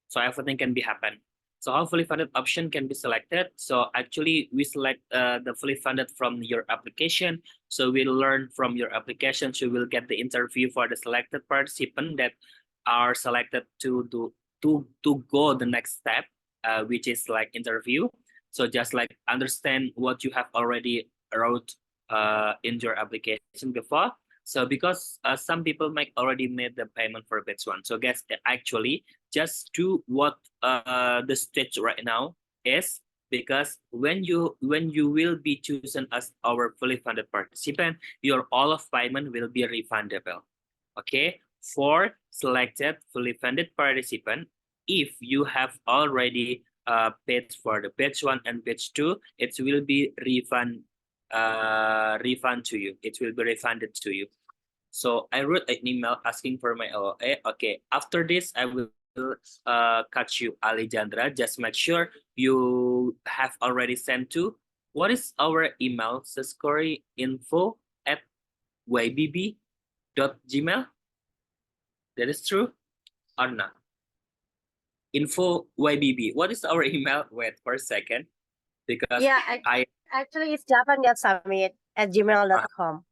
So everything can be happen. So hopefully funded option can be selected. So actually we select the fully funded from your application. So we'll learn from your application. So we'll get the interview for the selected participant that are selected to do to go the next step, which is like interview. So just like understand what you have already wrote in your application before. So because some people might already made the payment for batch one. So guys, actually just do what the stage right now is, because when you will be chosen as our fully funded participant, your all of payment will be refundable. Okay, for selected fully funded participant, if you have already paid for the batch one and batch two, it will be refund to you. It will be refunded to you. So I wrote an email asking for my LOA. Okay, after this I will catch you, Alejandra. Just make sure you have already sent to, what is our email? sascori@ybb.gmail. That is true or not? Info YBB. What is our email? Wait for a second, because Yeah, I actually, it's japan.summit@gmail.com.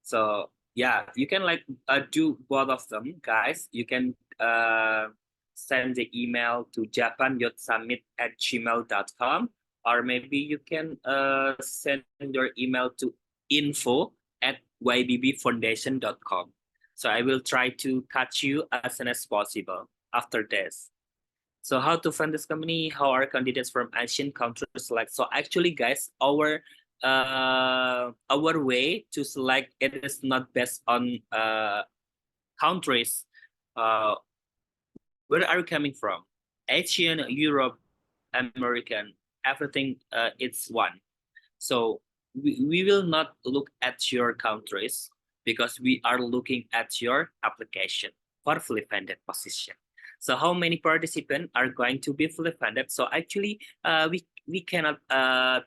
so yeah, you can like do both of them, guys. You can send the email to japan.summit@gmail.com, or maybe you can send your email to info at ybbfoundation.com. So I will try to catch you as soon as possible after this. So how to fund this company? How are candidates from Asian countries select? So actually, guys, our way to select it is not based on countries. Where are you coming from? Asian, Europe, American, everything. It's one. So we will not look at your countries because we are looking at your application for fully funded position. So how many participants are going to be fully funded? So actually, we cannot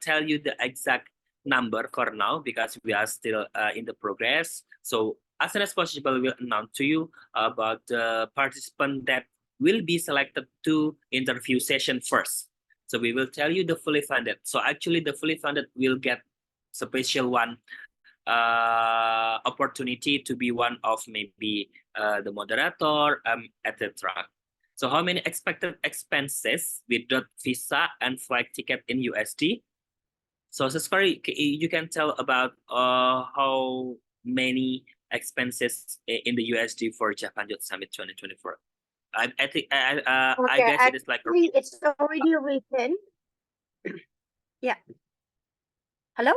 tell you the exact number for now because we are still in the progress. So as soon as possible, we'll announce to you about the participant that will be selected to interview session first. So we will tell you the fully funded. So actually the fully funded will get special one opportunity to be one of maybe the moderator, etc. So how many expected expenses without visa and flight ticket in USD? So Saskari, you can tell about how many expenses in the USD for Japan Youth Summit 2024. I think I Okay, guess it is like actually, it's already written. Yeah. Hello?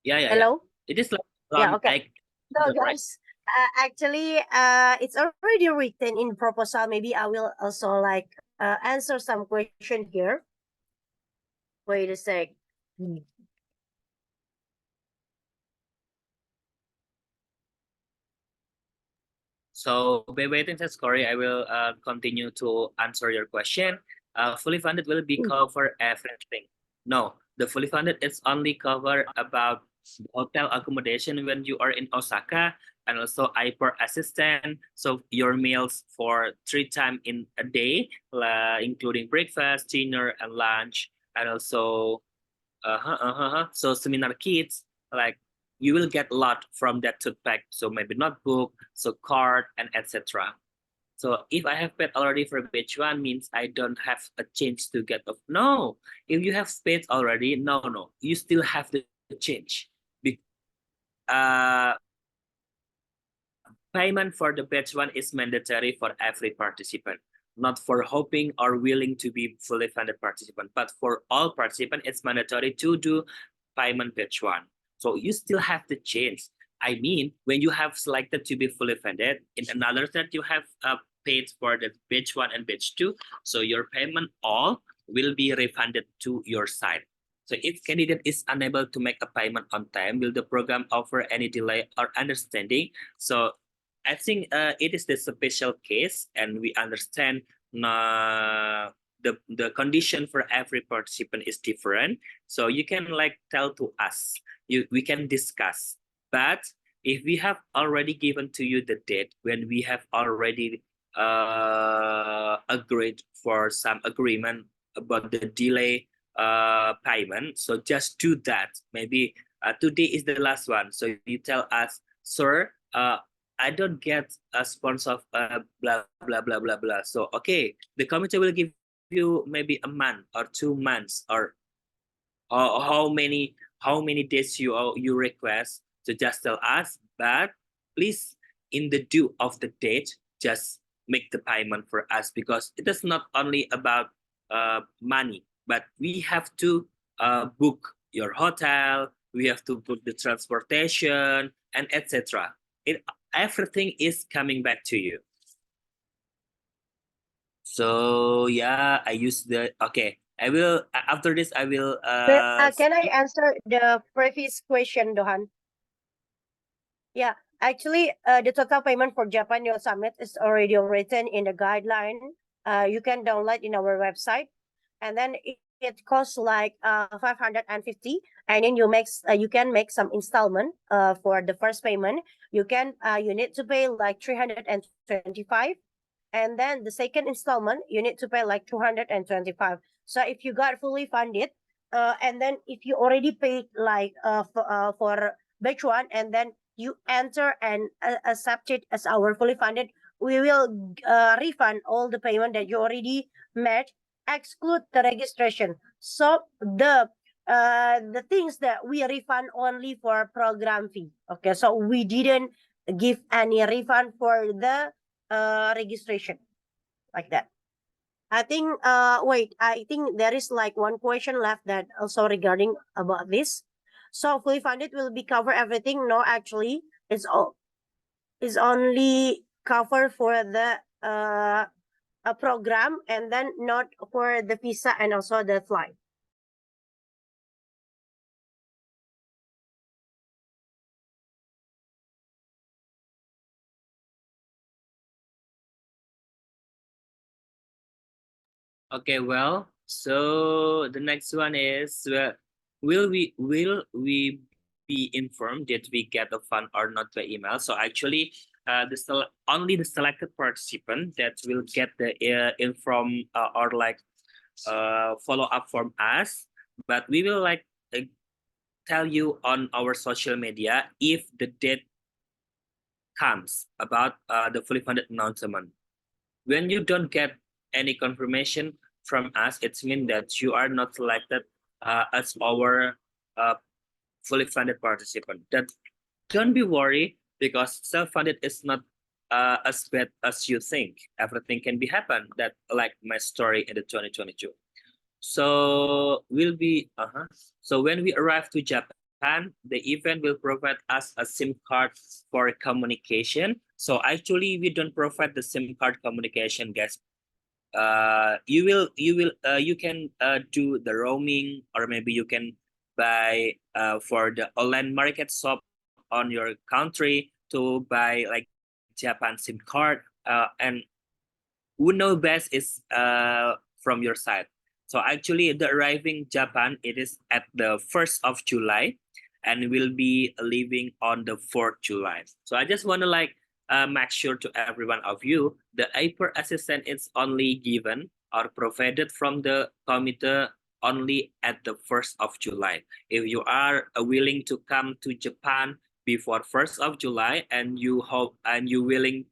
yeah. Hello? It is like Yeah, around okay. So, right? guys, actually, it's already written in proposal. Maybe I will also like answer some question here. Wait a sec. So by waiting for Corey, I will continue to answer your question. Fully funded will be cover everything. No, the fully funded is only cover about hotel accommodation when you are in Osaka and also airport assistant. So your meals for 3 times in a day, including breakfast, dinner, and lunch, and also so seminar kits, like you will get a lot from that tote bag. So maybe notebook, so card, and etc. So if I have paid already for batch one, means I don't have a chance to get off. No, if you have paid already, no, you still have the change. Uh, Payment for the batch one is mandatory for every participant, not for hoping or willing to be fully funded participant, but for all participants, it's mandatory to do payment batch one. So you still have the chance. I mean, when you have selected to be fully funded, in another set you have paid for the batch one and batch two, so your payment all will be refunded to your side. So if candidate is unable to make a payment on time, will the program offer any delay or understanding? So I think it is the special case, and we understand the condition for every participant is different. So you can like tell to us, we can discuss. But if we have already given to you the date when we have already agreed for some agreement about the delay payment, so just do that. Maybe today is the last one. So you tell us, sir, I don't get a sponsor of blah blah blah blah blah. So okay, the committee will give you maybe a month or 2 months or how many days you request. So just tell us, but please in the due of the date, just make the payment for us because it is not only about money, but we have to book your hotel, we have to book the transportation and etc. It everything is coming back to you. So yeah, I use the okay. I will after this I will Can I answer the previous question, Dohan? Yeah, actually, the total payment for Japan Youth Summit is already written in the guideline. You can download in our website, and then it costs like 550, and then you can make some installment for the first payment. You need to pay like 325, and then the second installment you need to pay like 225. So if you got fully funded, and then if you already paid like for batch one, and then you enter and accept it as our fully funded, we will refund all the payment that you already made, exclude the registration. So the the things that we refund only for program fee. Okay, so we didn't give any refund for the registration, like that. I think wait, I think there is like one question left that also regarding about this. So fully funded will be cover everything? No, actually, it's all is only cover for the a program, and then not for the visa and also the flight. Okay, well, so the next one is will we be informed that we get the fund or not by email? So actually, only the selected participant that will get the inform or like follow up from us, but we will like tell you on our social media if the date comes about the fully funded announcement. When you don't get any confirmation from us, it means that you are not selected as our uh, fully funded participant. That don't be worried because self-funded is not as bad as you think. Everything can be happen. That like my story in the 2022. So we'll be So when we arrive to Japan, the event will provide us a SIM card for communication. So actually, we don't provide the SIM card communication, guys. You can do the roaming, or maybe you can buy for the online market shop on your country to buy like Japan SIM card. And who know best is from your side. So actually, the arriving Japan, it is at the 1st of July, and will be leaving on the 4th July. So I just want to like make sure to every one of you, the airport assistance is only given or provided from the committee only at the 1st of July. If you are willing to come to Japan before 1st of July and you willing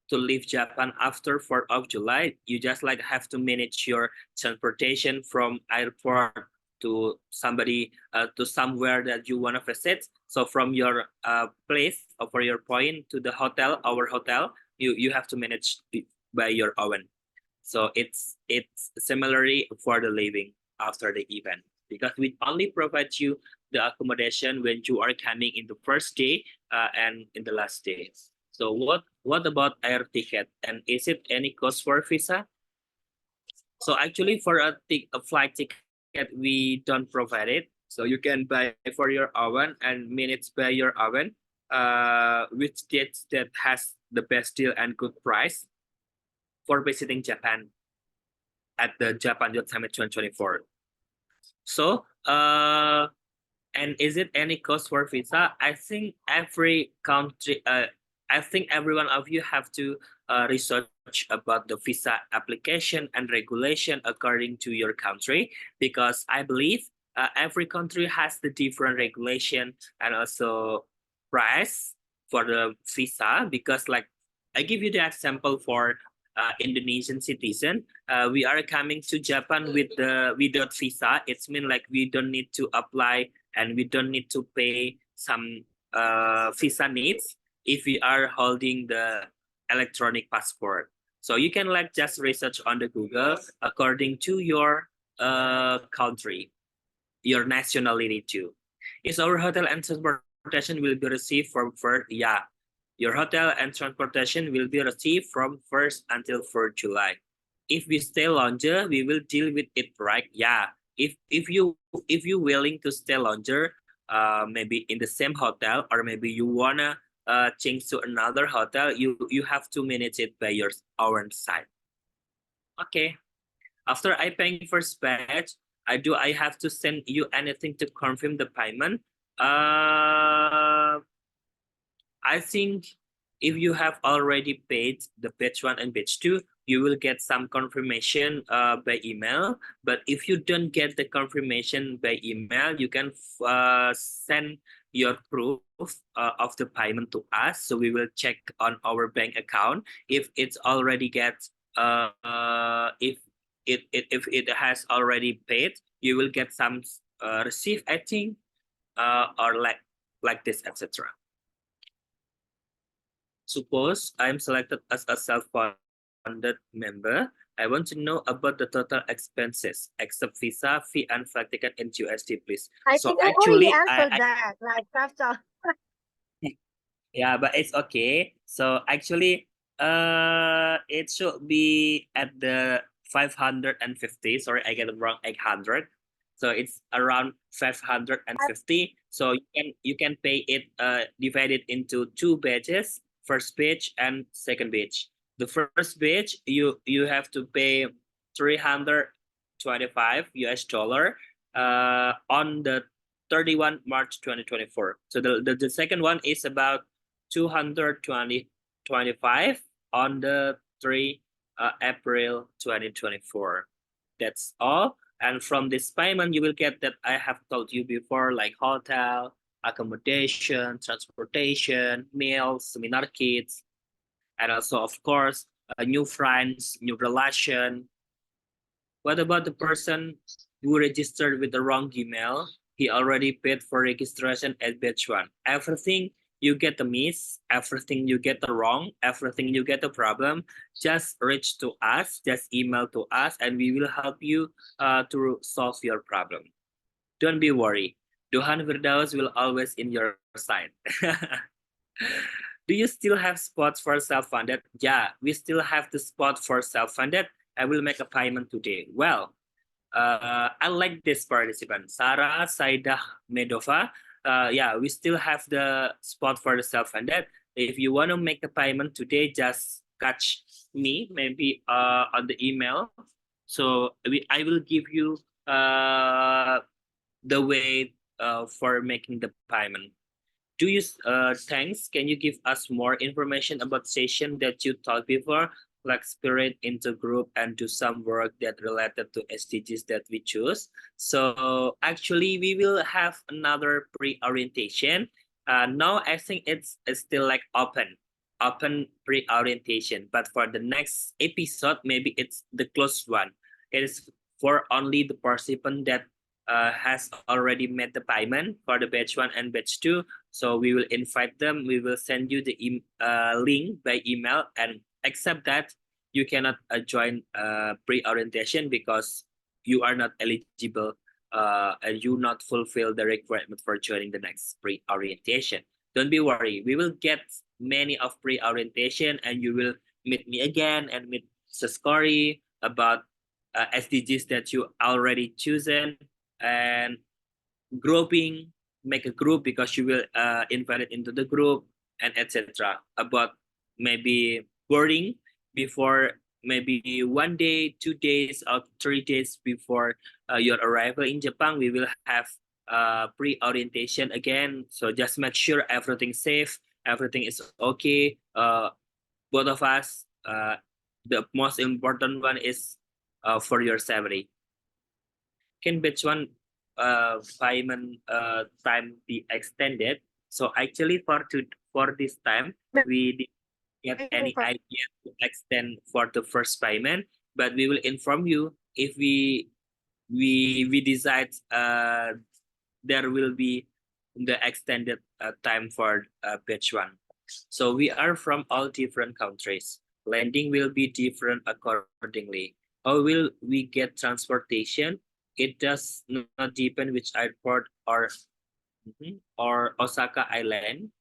to leave Japan after 4th of July, you just like have to manage your transportation from airport to somewhere that you want to visit. So from your place or for your point to the hotel, our hotel, you have to manage it by your own. So it's similarly for the living after the event, because we only provide you the accommodation when you are coming in the first day and in the last day. So what about air ticket, and is it any cost for visa? So actually for a flight ticket, we don't provide it. So you can buy for your own and minutes by your own, which dates that has the best deal and good price for visiting Japan at the Japan Youth Summit 2024. So and is it any cost for visa? I think every country, I think every one of you have to research about the visa application and regulation according to your country, because I believe every country has the different regulation and also price for the visa. Because like I give you the example for Indonesian citizen, we are coming to Japan with the without visa. It's mean like we don't need to apply and we don't need to pay some visa needs if we are holding the electronic passport. So you can like just research on the Google according to your country, your nationality too. Is our hotel and transportation will be received from first? Yeah, your hotel and transportation will be received from 1st until 4th July. If we stay longer, we will deal with it, right? Yeah. If you willing to stay longer, maybe in the same hotel, or maybe you wanna change to another hotel, you have to manage it by your own side. Okay. After I paying first batch, I have to send you anything to confirm the payment? I think if you have already paid the batch 1 and batch 2, you will get some confirmation by email. But if you don't get the confirmation by email, you can send your proof of the payment to us. So we will check on our bank account if it's already if it has already paid. You will get some receive, I think, or like this, etc. Suppose I'm selected as a self-funded member. I want to know about the total expenses, except visa, fee, and flight ticket in USD, please. I So think I actually, already I answered that. Like travel. yeah, but it's okay. So actually, it should be at the 550. Sorry, I get it wrong. 800. So it's around 550. So you can pay it divided into two batches, first batch and second batch. The first batch you have to pay 325 US dollar on the 31 March 2024. So the second one is about 225 on the 3 April 2024. That's all. And from this payment, you will get that I have told you before, like hotel, accommodation, transportation, meals, seminar kits, and also, of course, new friends, new relation. What about the person who registered with the wrong email? He already paid for registration at batch one. Everything you get the miss, everything you get the wrong, everything you get the problem, just reach to us, just email to us, and we will help you to solve your problem. Don't be worried. Tuhan Firdaus will always in your side. Do you still have spots for self-funded? Yeah, we still have the spot for self-funded. I will make a payment today. Well, I like this participant, Sarah Saidah Medova. Yeah, we still have the spot for the self-funded. If you want to make a payment today, just catch me maybe on the email. So I will give you the way for making the payment. Do you thanks? Can you give us more information about session that you taught before, like spirit into group and do some work that related to SDGs that we choose? So actually, we will have another pre-orientation. Now I think it's still like open pre-orientation. But for the next episode, maybe it's the closed one. It is for only the participant that has already made the payment for the batch one and batch two. So we will invite them. We will send you the link by email, and except that you cannot join pre-orientation because you are not eligible and you not fulfill the requirement for joining the next pre-orientation. Don't be worried. We will get many of pre-orientation, and you will meet me again and meet Saskari about SDGs that you already chosen, and grouping, make a group because you will invite it into the group, and etc. About maybe boarding before, maybe 1 day, 2 days, or 3 days before your arrival in Japan. We will have pre-orientation again. So just make sure everything's safe, everything is okay. Both of us. The most important one is for your safety. Can batch one payment time be extended? So actually for this time, we didn't get any idea to extend for the first payment, but we will inform you if we decide there will be the extended time for batch one. So we are from all different countries. Landing will be different accordingly. How will we get transportation? It does not depend which airport or Osaka Island.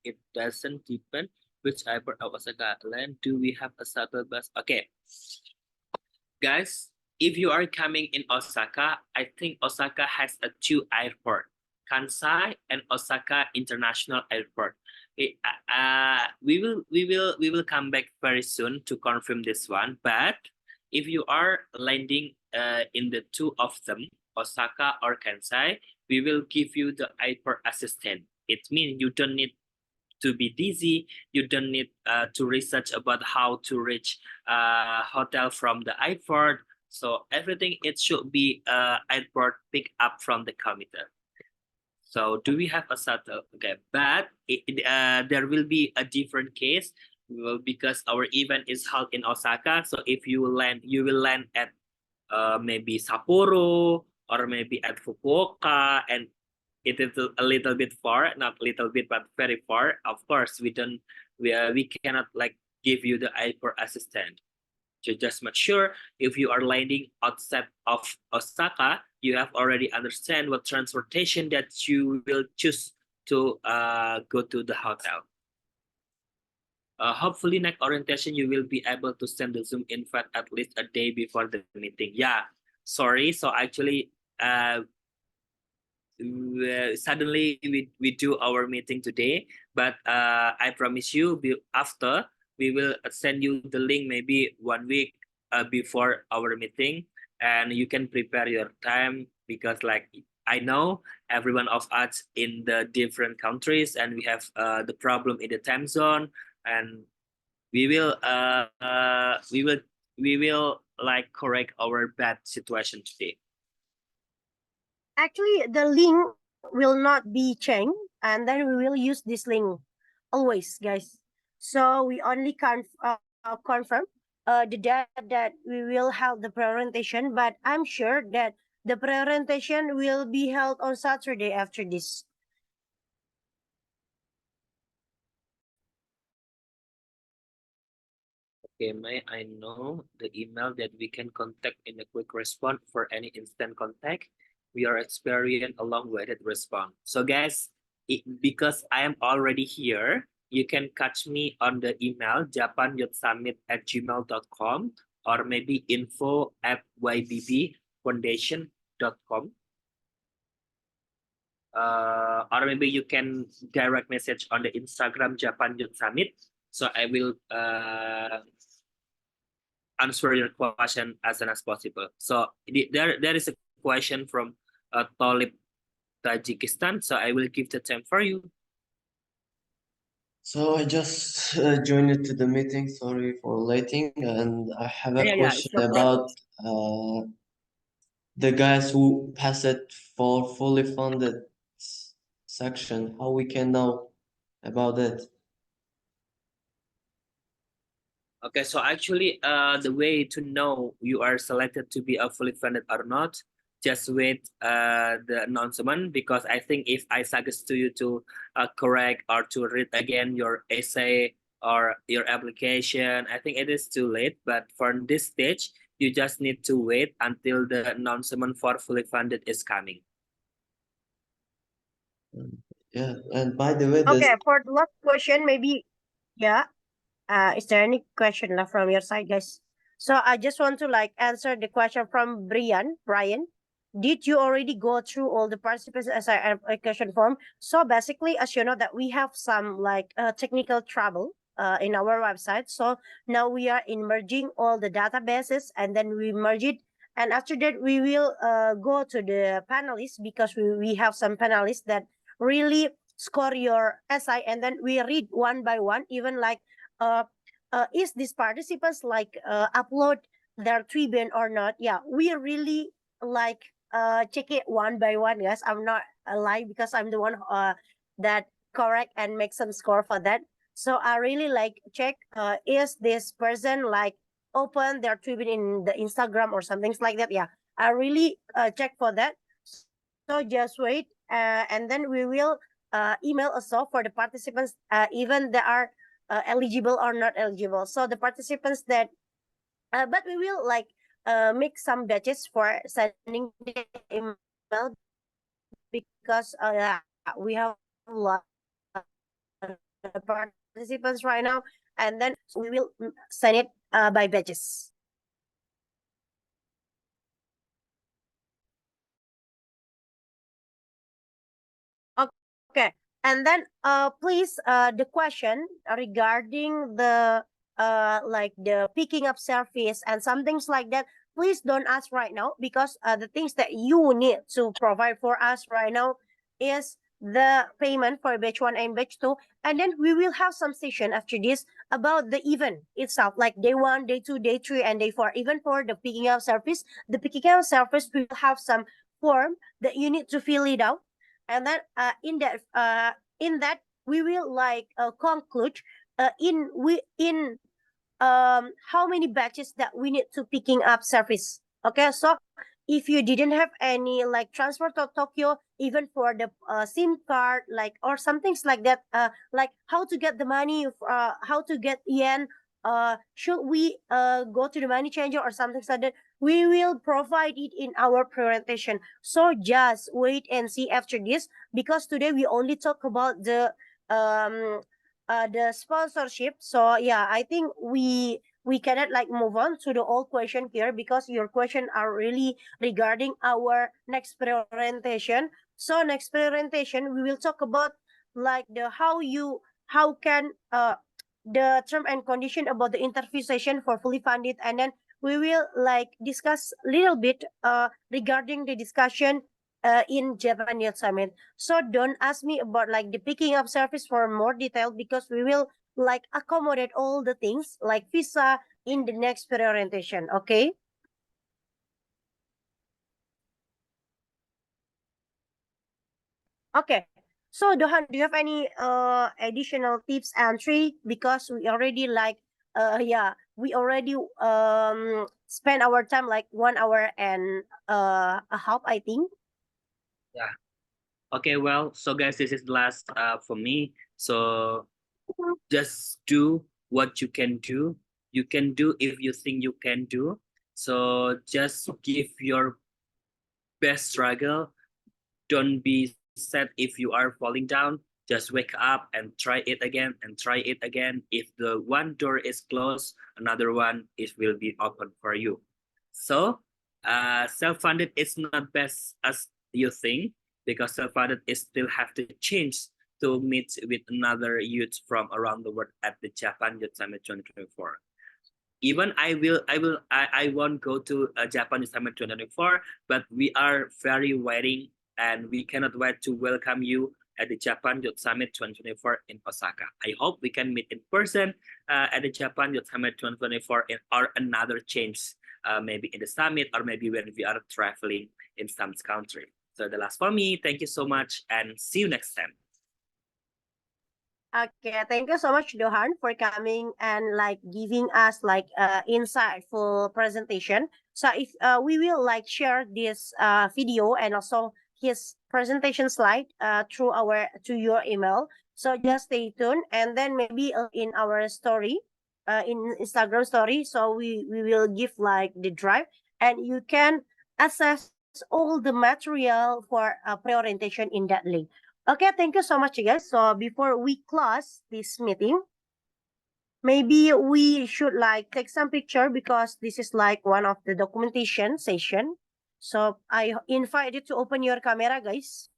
It doesn't depend which airport of Osaka Island. Do we have a shuttle bus? Okay, guys, if you are coming in Osaka, I think Osaka has a two airport, Kansai and Osaka International Airport. We will come back very soon to confirm this one. But if you are landing in the two of them, Osaka or Kansai, we will give you the airport assistant. It means you don't need to be dizzy. You don't need to research about how to reach hotel from the airport. So everything, it should be airport pick up from the commuter. So do we have a shuttle? Okay, but there will be a different case because our event is held in Osaka. So if you land, you will land at maybe Sapporo or maybe at Fukuoka, and it is a little bit far, not little bit, but very far. Of course, we cannot like give you the airport assistant. So just make sure if you are landing outside of Osaka, you have already understand what transportation that you will choose to go to the hotel. Hopefully next orientation you will be able to send the Zoom invite at least a day before the meeting. Yeah, sorry. So actually, suddenly we do our meeting today, but I promise you after we will send you the link maybe 1 week before our meeting, and you can prepare your time, because like I know every one of us in the different countries, and we have the problem in the time zone, and we will we will like correct our bad situation today. Actually, the link will not be changed, and then we will use this link always, guys. So we only confirm the date that we will have the presentation, but I'm sure that the presentation will be held on Saturday after this. Okay, may I know the email that we can contact in a quick response for any instant contact? We are experiencing a long-waited response. So guys, because I am already here, you can catch me on the email japan.summit@gmail.com, or maybe info@ybbfoundation.com. Or maybe you can direct message on the Instagram Japan Youth Summit. So I will answer your question as soon as possible. So there is a question from Tolib, Tajikistan. So I will give the time for you. So I just joined to the meeting. Sorry for waiting, and I have a Yeah, question it's okay. about the guys who pass it for fully funded section. How we can know about it? Okay, so actually, the way to know you are selected to be a fully funded or not, just wait the announcement, because I think if I suggest to you to correct or to read again your essay or your application, I think it is too late. But for this stage, you just need to wait until the announcement for fully funded is coming. Yeah, and by the way, Okay, for the last question, maybe, yeah. Is there any question left from your side, guys? So I just want to like answer the question from Brian. Brian, did you already go through all the participants as I application form? So basically, as you know, that we have some like technical trouble in our website. So now we are in merging all the databases, and then we merge it. And after that, we will go to the panelists, because we have some panelists that really score your SI, and then we read one by one, even like uh, is these participants like upload their tribune or not. Yeah, we really like check it one by one, guys. I'm not a lie, because I'm the one that correct and make some score for that. So I really like check is this person like open their tribune in the Instagram or something like that. Yeah, I really check for that. So just wait, and then we will email also for the participants, even they are eligible or not eligible. So the participants that, but we will like make some batches for sending the email, because we have a lot of participants right now, and then we will send it by batches. Okay. And then please the question regarding the like the picking up service and some things like that, please don't ask right now, because the things that you need to provide for us right now is the payment for batch 1 and batch 2, and then we will have some session after this about the event itself, like day 1, day 2, day 3, and day 4. Even for the picking up service, the picking up service will have some form that you need to fill it out, and then in that we will like conclude in how many batches that we need to picking up service. Okay, so if you didn't have any like transport to Tokyo, even for the SIM card, like or some things like that, like how to get the money, how to get yen, should we go to the money changer or something like that, we will provide it in our presentation. So just wait and see after this, because today we only talk about um the sponsorship. So yeah, I think we cannot like move on to the old question here, because your question are really regarding our next presentation. So next presentation we will talk about like the how can the term and condition about the interview session for fully funded, and then we will like discuss a little bit regarding the discussion in Japan Youth Summit. So don't ask me about like the picking up service for more detail, because we will like accommodate all the things like visa in the next preorientation. Okay. Okay. So Dohan, do you have any additional tips and trick? Because we already like yeah, we already spend our time like 1 hour and a half, I think. Yeah. Okay, well, so guys, this is the last for me. So just do what you can do. You can do if you think you can do. So just give your best struggle. Don't be sad if you are falling down. Just wake up and try it again and try it again. If the one door is closed, another one is will be open for you. So self-funded is not best as you think, because self-funded is still have to change to meet with another youth from around the world at the Japan Youth Summit 2024. Even I won't go to Japan Youth Summit 2024, but we are very waiting, and we cannot wait to welcome you at the Japan Youth Summit 2024 in Osaka. I hope we can meet in person at the Japan Youth Summit 2024 in or another change, maybe in the summit, or maybe when we are traveling in some country. So the last for me, thank you so much, and see you next time. Okay, thank you so much, Dohan, for coming and like giving us like insightful presentation. So if we will like share this video and also his presentation slide through our to your email. So just stay tuned, and then maybe in our story, in Instagram story. So we will give like the drive, and you can access all the material for pre-orientation in that link. Okay, thank you so much, you guys. So before we close this meeting, maybe we should like take some picture, because this is like one of the documentation session. So I invite you to open your camera, guys.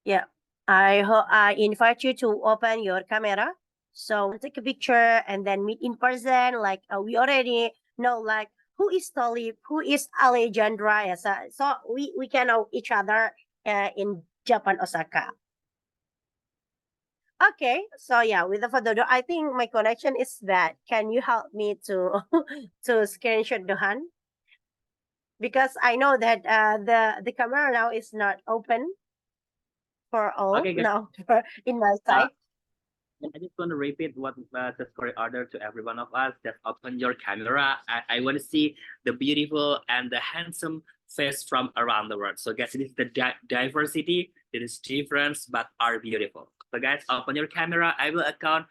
Yeah, I invite you to open your camera. So take a picture and then meet in person. Like we already know like who is Talib, who is Alejandra. Yes, so we can know each other in Japan, Osaka. Okay, so yeah, with the photo, I think my connection is bad. Can you help me to to screenshot Dohan? Because I know that the camera now is not open for all Okay, guys. now in my Uh, side. I just want to repeat what the story order to every one of us. Just open your camera. I want to see the beautiful and the handsome face from around the world. So guys, it is the diversity. It is difference, but are beautiful. So guys, open your camera. I will count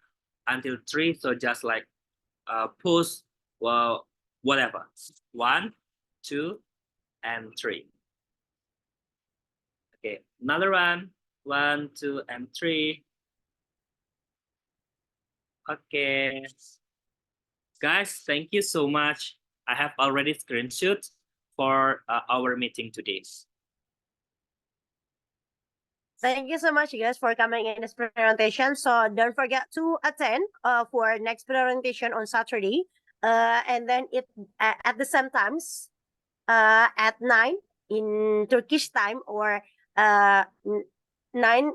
until 3. So just like pause, well, whatever. 1, 2, and 3. Okay, another one. 1, 2, and 3. Okay. Guys, thank you so much. I have already screenshot for our meeting today. Thank you so much, guys, for coming in this presentation. So don't forget to attend for next presentation on Saturday. And then it at the same times at 9 in Turkish time, or 9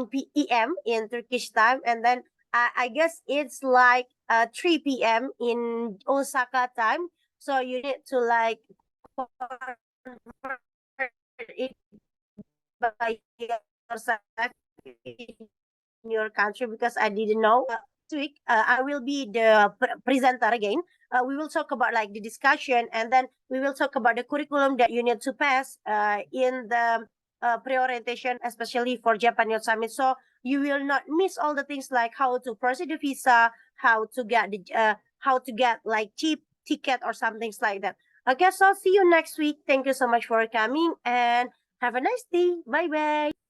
p.m. in Turkish time, and then I guess it's like 3 p.m. in Osaka time. So you need to like convert it by yourself in your country, because I didn't know. week, I will be the presenter again. We will talk about like the discussion, and then we will talk about the curriculum that you need to pass in the pre-orientation, especially for Japan Youth Summit. So you will not miss all the things like how to proceed the visa, how to get like cheap ticket or some things like that. Okay, so see you next week. Thank you so much for coming and have a nice day. Bye bye.